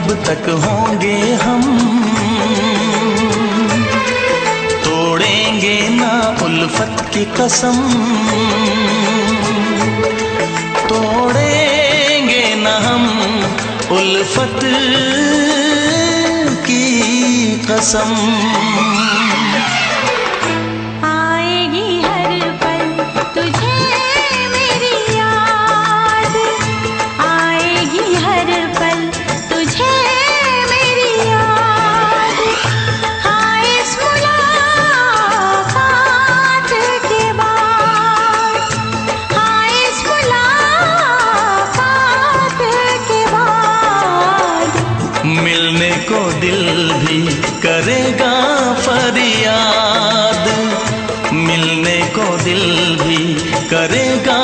कब तक होंगे हम, तोड़ेंगे ना उल्फत की कसम, तोड़ेंगे ना हम उल्फत की कसम। आएगी हर पल तुझे मेरी याद, आएगी हर पल तुझे मेरी याद। हाँ इस मुलाकात के बाद, हाँ इस मुलाकात के बाद मिलने को दिल भी करेगा फरियाद, मिलने को दिल भी करेगा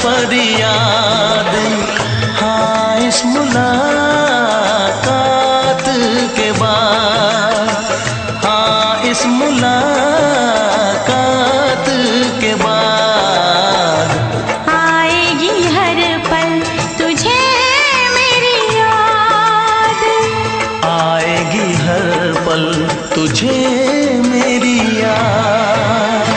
फरियाद। हाँ इस मुलाकात के बाद, हाँ इस मुलाकात के बाद आएगी हर पल तुझे मेरी याद, आएगी हर पल तुझे मेरी याद।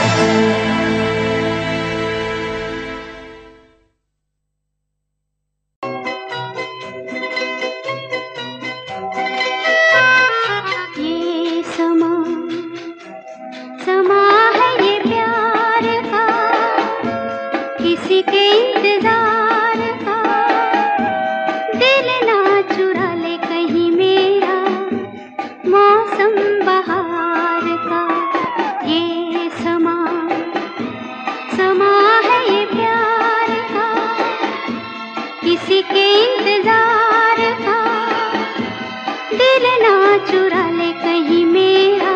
ये समा समा है ये प्यार का, किसी के इंतजार का। दिल ना चुरा ले कहीं मेरा मौसम बहार का। ये समा समा है ये प्यार का, किसी के इंतजार का। दिल ना चुरा ले कहीं मेरा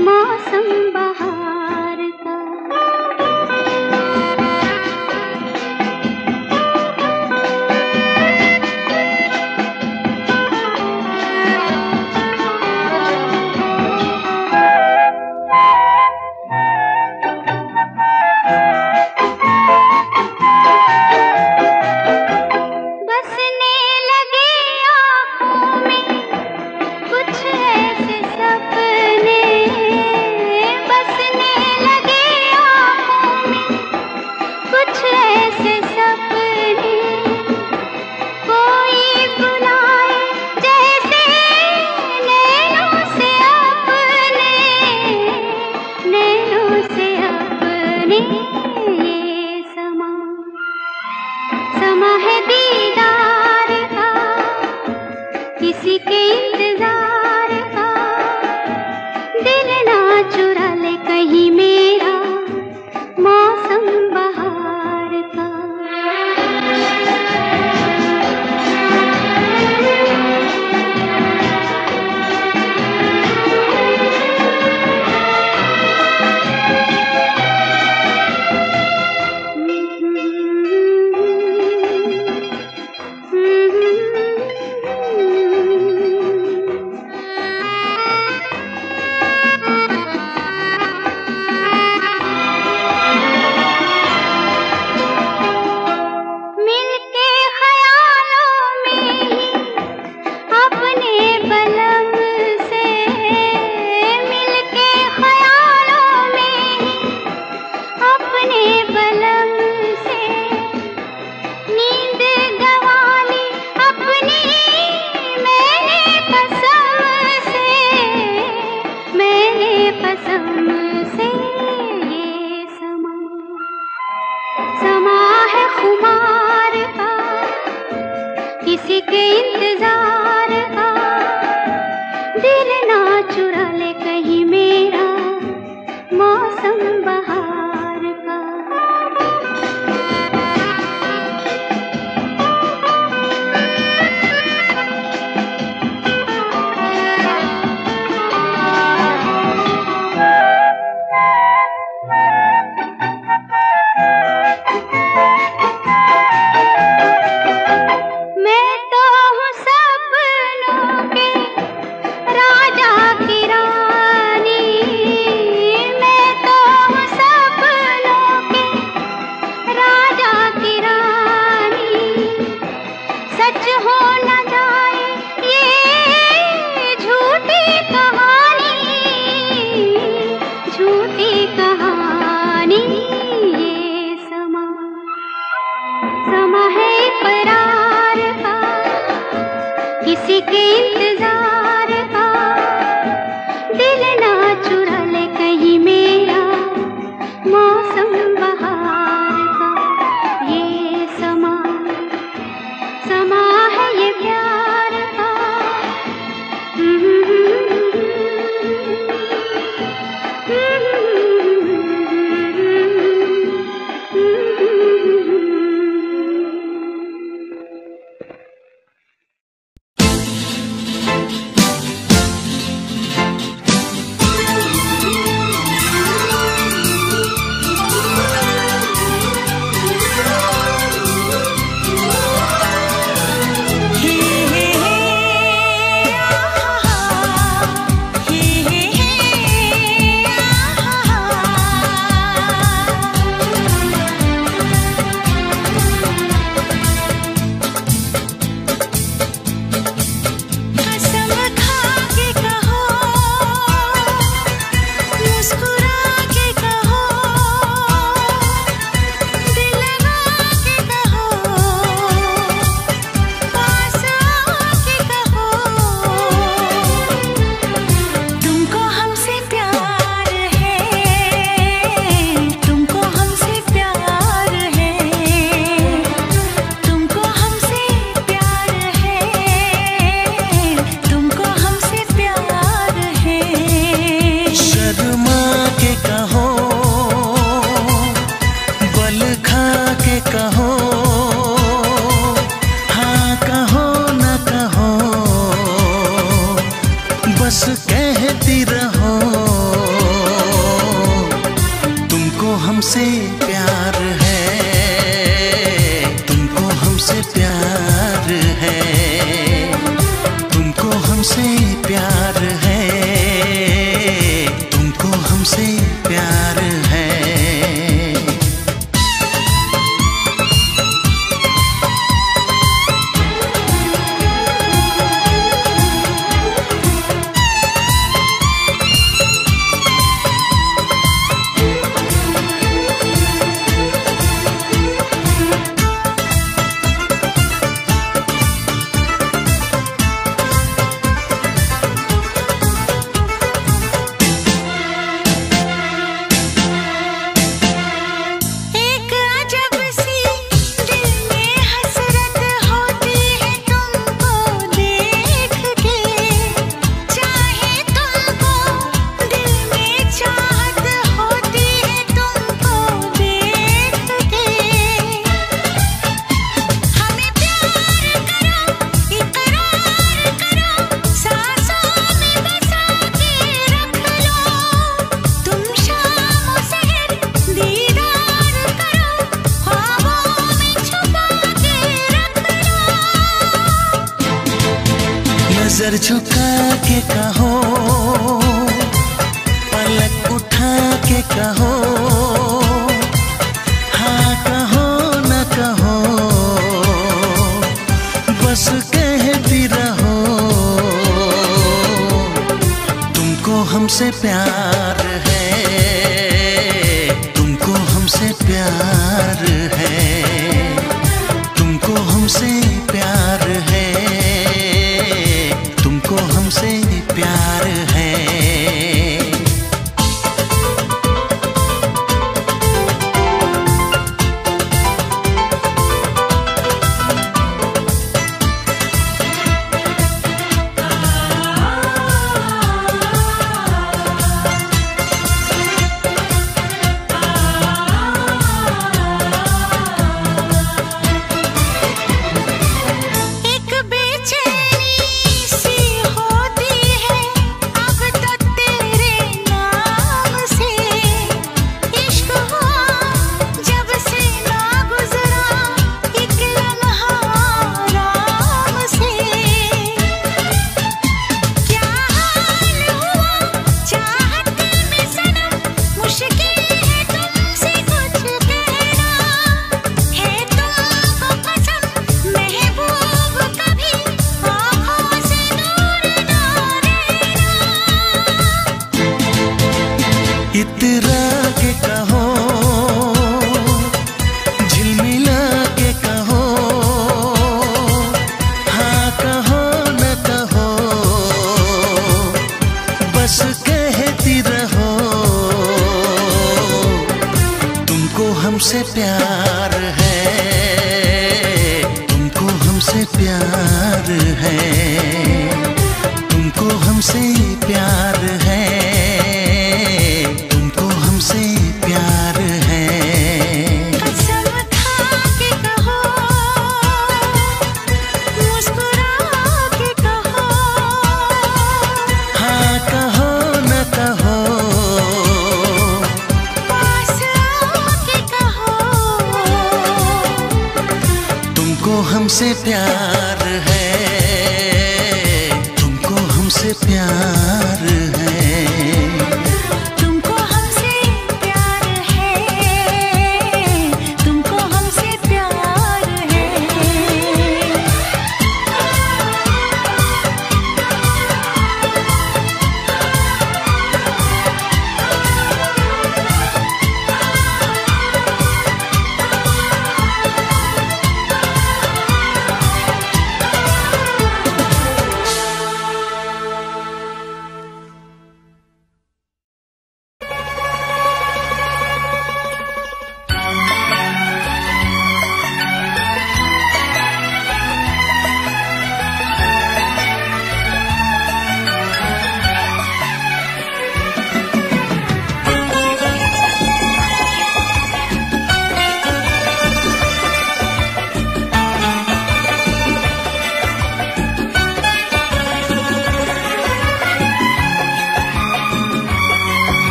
मौसम बहार का। बसने लगे आँखों में कुछ ऐसे सपने, बसने लगे आँखों में कुछ ऐसे सपने। कोई बुलाए जैसे नैनों से अपने, नैनों से अपने। ये समा समा है दीदार का, किसी के इंतजार का। दिल ना चुरा ले कहीं मेरा मौसम बहार का। मिलके ख्यालों में ही अपने बलम से, मिलके ख्यालों में ही अपने बलम से। नींद गंवा ली अपनी मैंने कसम से, मैंने कसम से। ये समा समा है खुमार का, किसी के इंतजार का। दिल ना चुरा ले कहीं मेरा मौसम बहार का। मैं तो हूँ सब प्यार है, तुमको हमसे प्यार है, तुमको हमसे प्यार है। नजर झुका के कहो, पलक उठा के कहो, हाँ कहो न कहो, बस कहती रहो, तुमको हमसे प्यार है, तुमको हमसे प्यार है, तुमको हमसे प्यार है, तुमको हमसे प्यार है। इतरा के कहो, झिलमिला के कहो, हाँ कहो न कहो, बस कहती रहो, तुमको हमसे प्यार है, तुमको हमसे प्यार है, तुमको हमसे प्यार है, तुमको हमसे प्यार है। कसम खा के कहो, मुस्कुरा के कहो, हाँ कहो न कहो, पास आके कहो, तुमको हमसे प्यार है, तुमको हमसे प्यार है। तुमको हमसे प्यार है, तुमको हमसे प्यार है।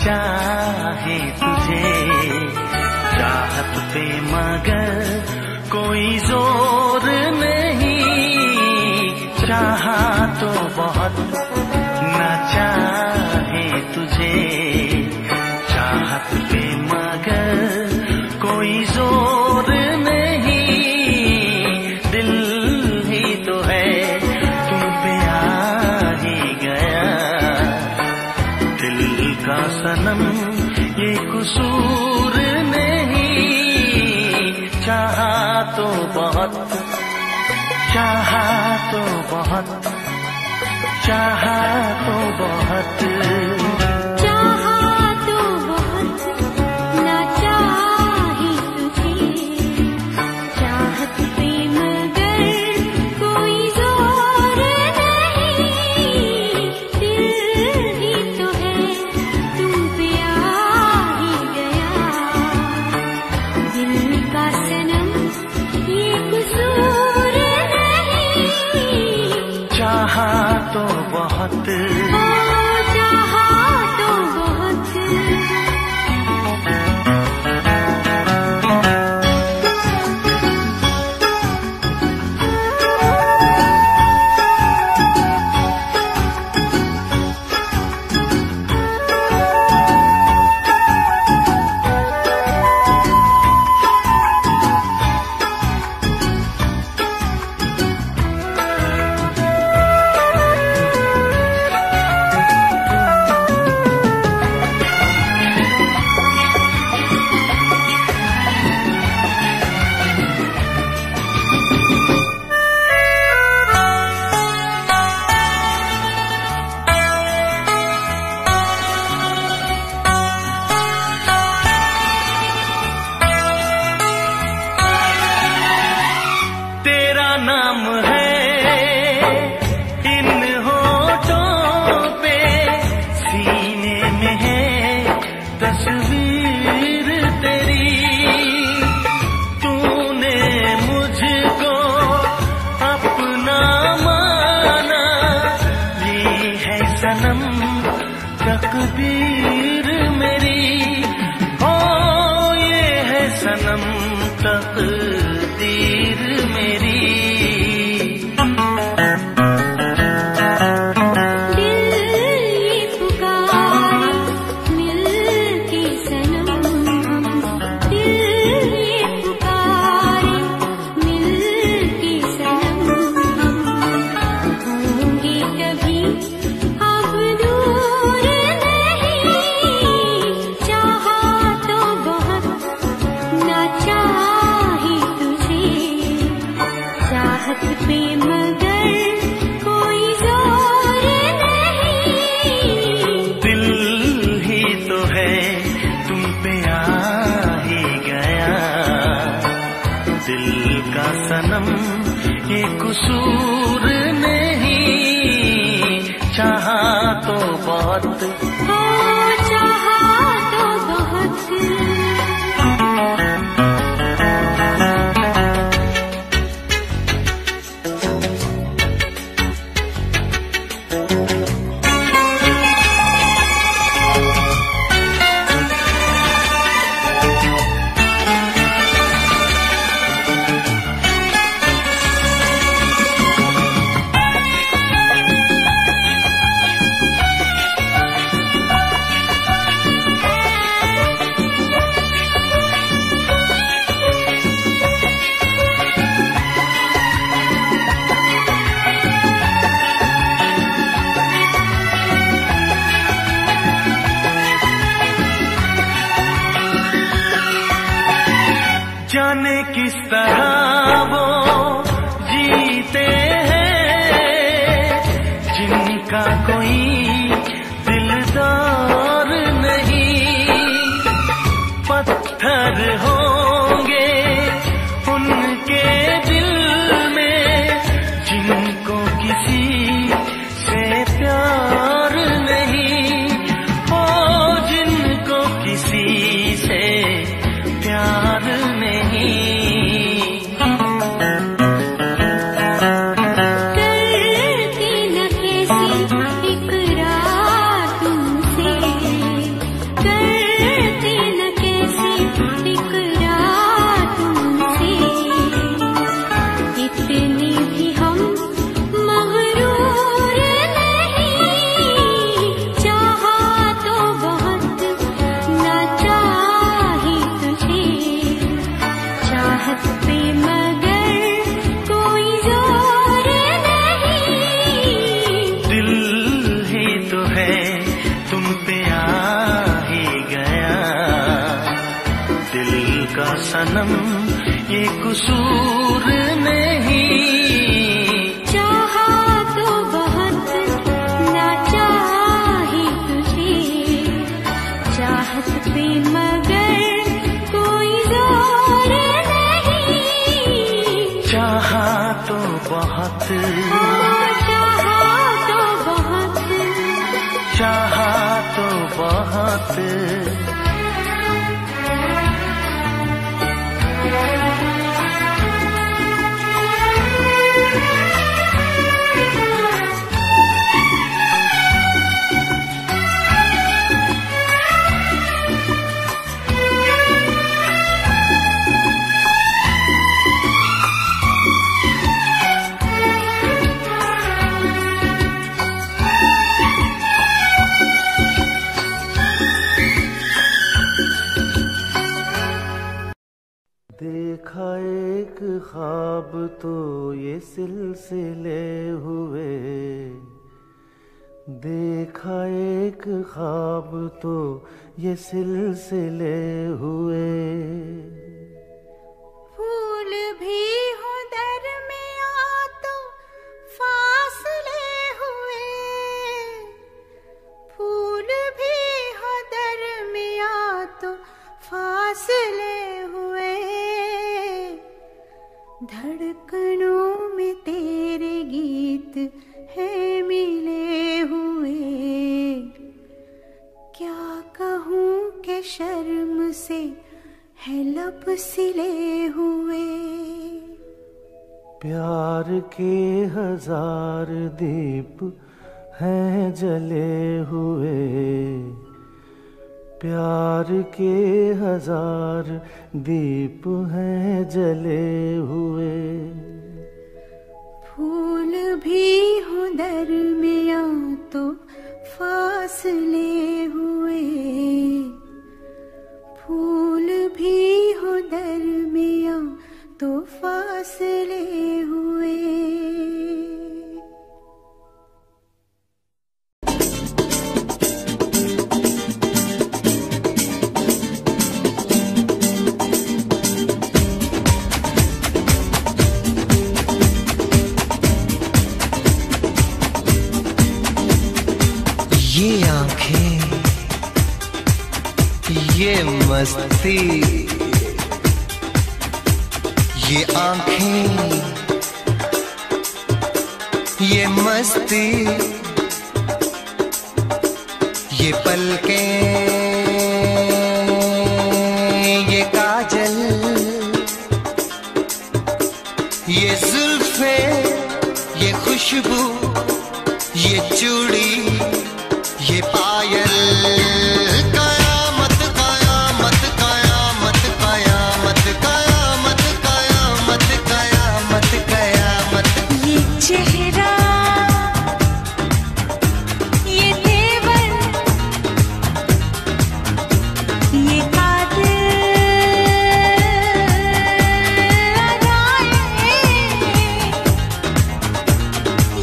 चाहे तुझे चाहत पे मगर कोई जोर नहीं, चाहा तो बहुत ना चाहे तुझे चाहत पे मगर कोई जोर नहीं, दिल ही तो है तुम पे आ ही गया, दिल का सनम ये कसूर नहीं, चाहा तो बहुत, चाहा तो बहुत, चाहा तो बहुत, चाहा तो बहुत ना चाहे तुझे चाहत पे मगर कोई जोर नहीं, दिल ही तो है तुम पे आ ही गया, दिल का सनम ये कसूर नहीं, चाहा तो बहुत, चाहा तो बहुत। तेरा नाम है इन होठों पे, सीने में है तस्वीर तेरी, तूने मुझको अपना माना, ये है सनम तकदीर मेरी, ओ ये है सनम तकदीर मेरी, दिल ये पुकारे मिलके सनम हम, दिल ये पुकारे मिलके सनम हम, होंगे कभी अब दूर नहीं, चाहा तो बहुत ना चाहे तुझे चाहत पे मगर कोई जोर नहीं, दिल ही तो है तुम पे आ ही गया, दिल का सनम ये कसूर नहीं, चाहा तो बहुत, हो चाहा तो बहुत। जाने किस तरह वो जीते हैं जिनका कोई दिलदार नहीं, पत्थर होंगे उनके दिल में जिनको किसी से प्यार नहीं, ओ जिनको किसी से प्यार नहीं, करती न कैसे इकरार तुमसे, सनम ये कसूर नहीं। चाहा तो बहुत ना चाहे तुझे, चाहत पे मगर कोई जोर नहीं। चाहा तो बहुत, चाहा तो बहुत, चाहा तो बहुत। देखा एक ख्वाब तो ये सिलसिले हुए, देखा एक ख्वाब तो ये सिलसिले हुए। फूल भी हो दरमियां तो फासले हुए, फूल भी हो दरमियां तो फासले हुए। धड़कनों में तेरे गीत है मिले हुए। क्या कहूँ कि शर्म से है लब सिले हुए। प्यार के हजार दीप हैं जले हुए, प्यार के हजार दीप हैं जले हुए। फूल भी हो दरमियां तो फासले हुए, फूल भी हो दरमियां तो फासले हुए। ये आंखें, ये मस्ती, ये आंखें, ये मस्ती, ये पलकें, ये काजल, ये जुल्फे, ये खुशबू, ये चूड़ी, ये पायल। कयामत कयामत कयामत कयामत कयामत कयामत कयामत कयामत। ये चेहरा, ये तेवर, ये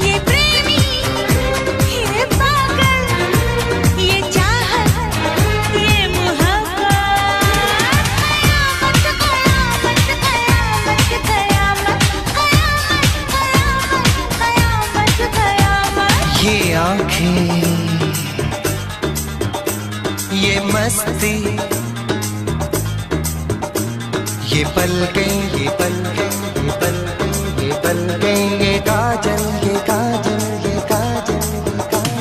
ये प्रेमी, ये पागल, ये चाहत, ये मोहब्बत। कयामत कयामत कयामत कयामत कयामत कयामत। ये आंखें, ये मस्ती, ये पलकें, ये पलकें, ये पलकें, ये पलकें, ये काजल, ये काजल, ये काजल, ये काजल।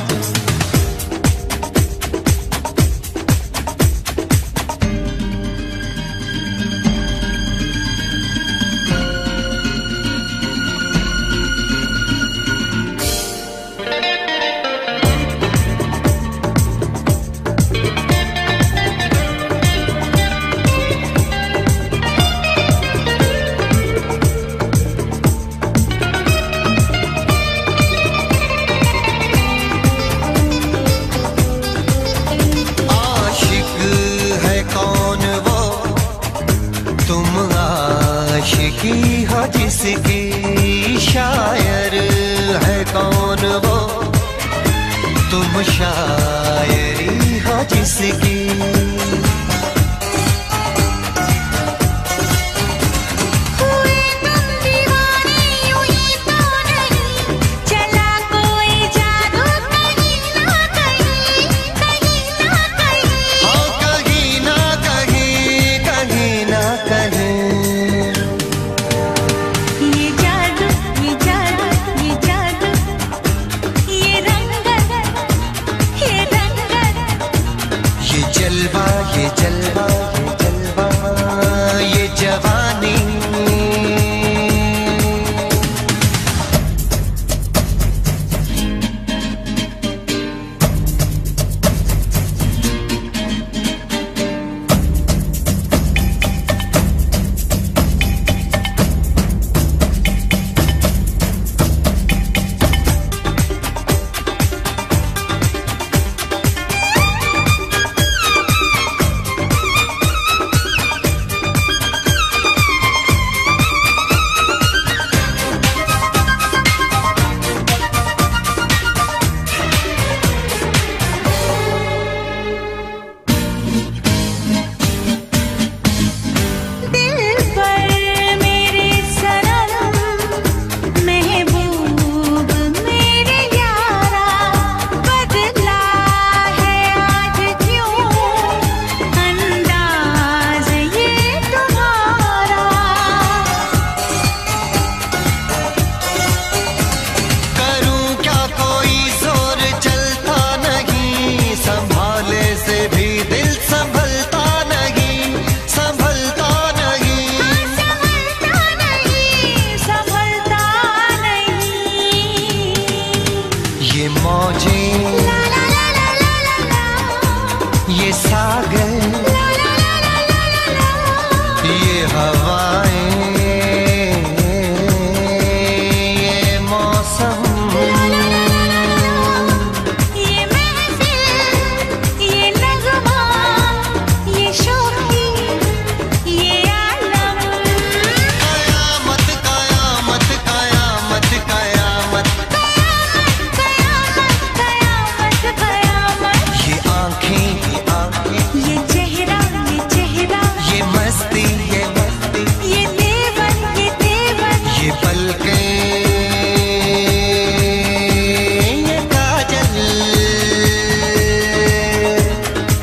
आशिकी हो जिसकी, शायर है कौन वो, तुम शायरी हो जिसकी। ये मौजें, ये सागर, ये हवाएं, ये मौसम, ये महफिल, ये नगमा, ये शोखी, ये आलम। कयामत कयामत कयामत कयामत कयामत कयामत कयामत। ये आंखें, ये आंखें, ये चेहरा, ये मस्ती, ये मस्ती, ये देवन, ये देवन। ये पलकें, ये काजल,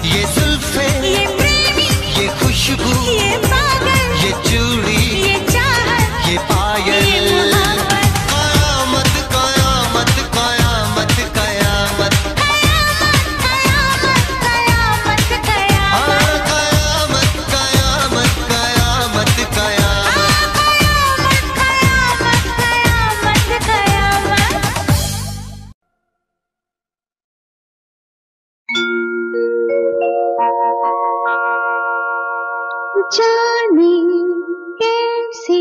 ये जुल्फे, ये प्रेमी, ये खुशबू, ये पागल, ये चूड़ी, ये चाहत, ये पायल। ये मोहब्बत। कयामत कयामत कयामत कयामत कयामत कयामत कयामत। हाँ, कयामत कयामत कयामत कयामत कयामत कयामत कयामत। जाने कैसे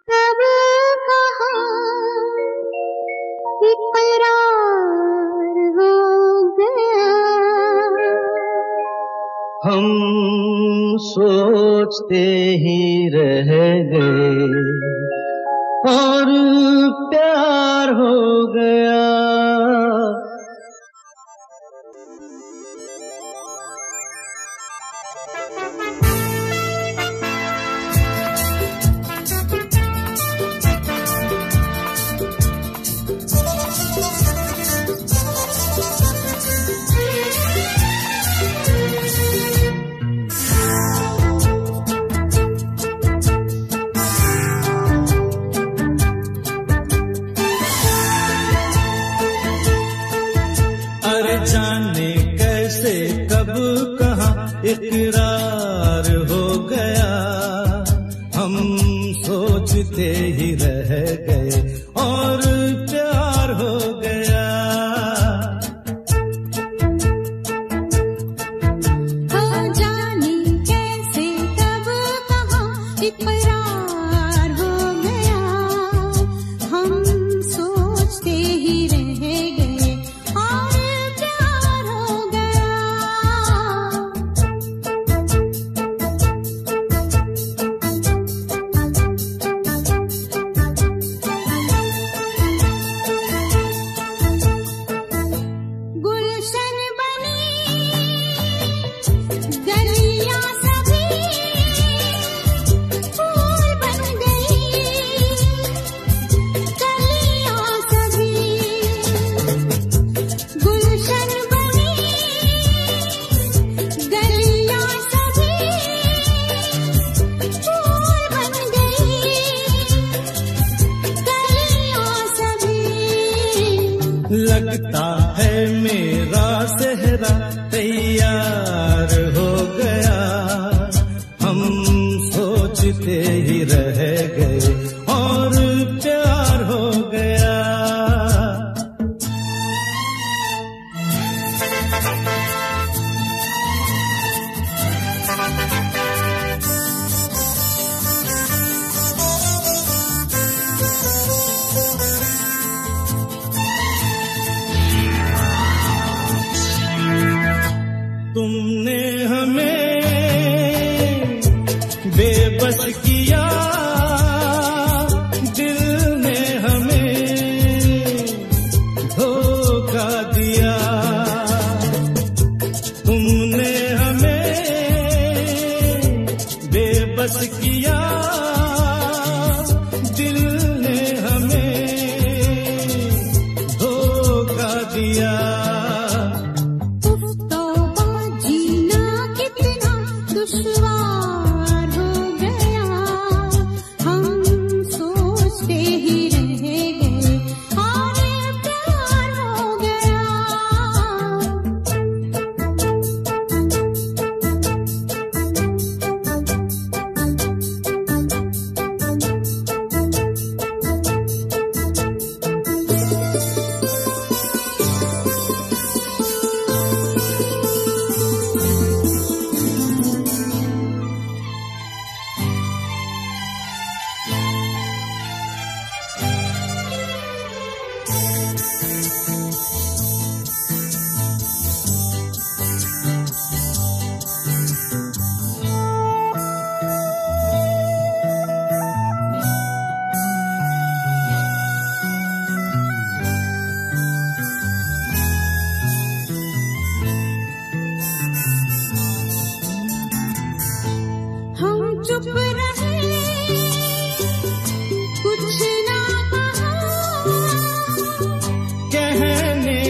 कब कहाँ इकरार हो गया। हम सोचते ही रह गए और प्यार हो गया। अरे जाने कैसे कब कहाँ इकरार हो गया। हम सोचते ही रह गए और प्यार हो गया। जाने कैसे कब कहाँ इकरार हो गया। हम सोचते ही रह गए और प्यार हो गया। गुलशन बनी गलियां सभी फूल बन गई। गलियां सभी गुलशन बनी गलियां सभी फूल बन गई। गलियां सभी लगता है मेरा सेहरा तैयार हो गया। हम सोचते ही रह गए और प्यार हो गया। तुमने हमें बेबस किया, दिल ने हमें धोखा दिया। तुमने हमें बेबस किया, दिल ने हमें धोखा दिया। तौबा जीना कितना दुश्वार हो गया। हम सोचते ही रह गए और प्यार हो गया।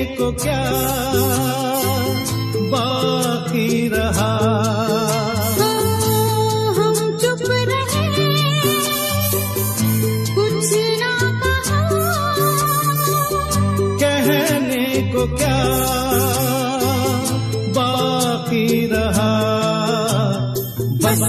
को क्या बाकी रहा। हम चुप रहे, कुछ ना कहा, कहने को क्या बाकी रहा। बस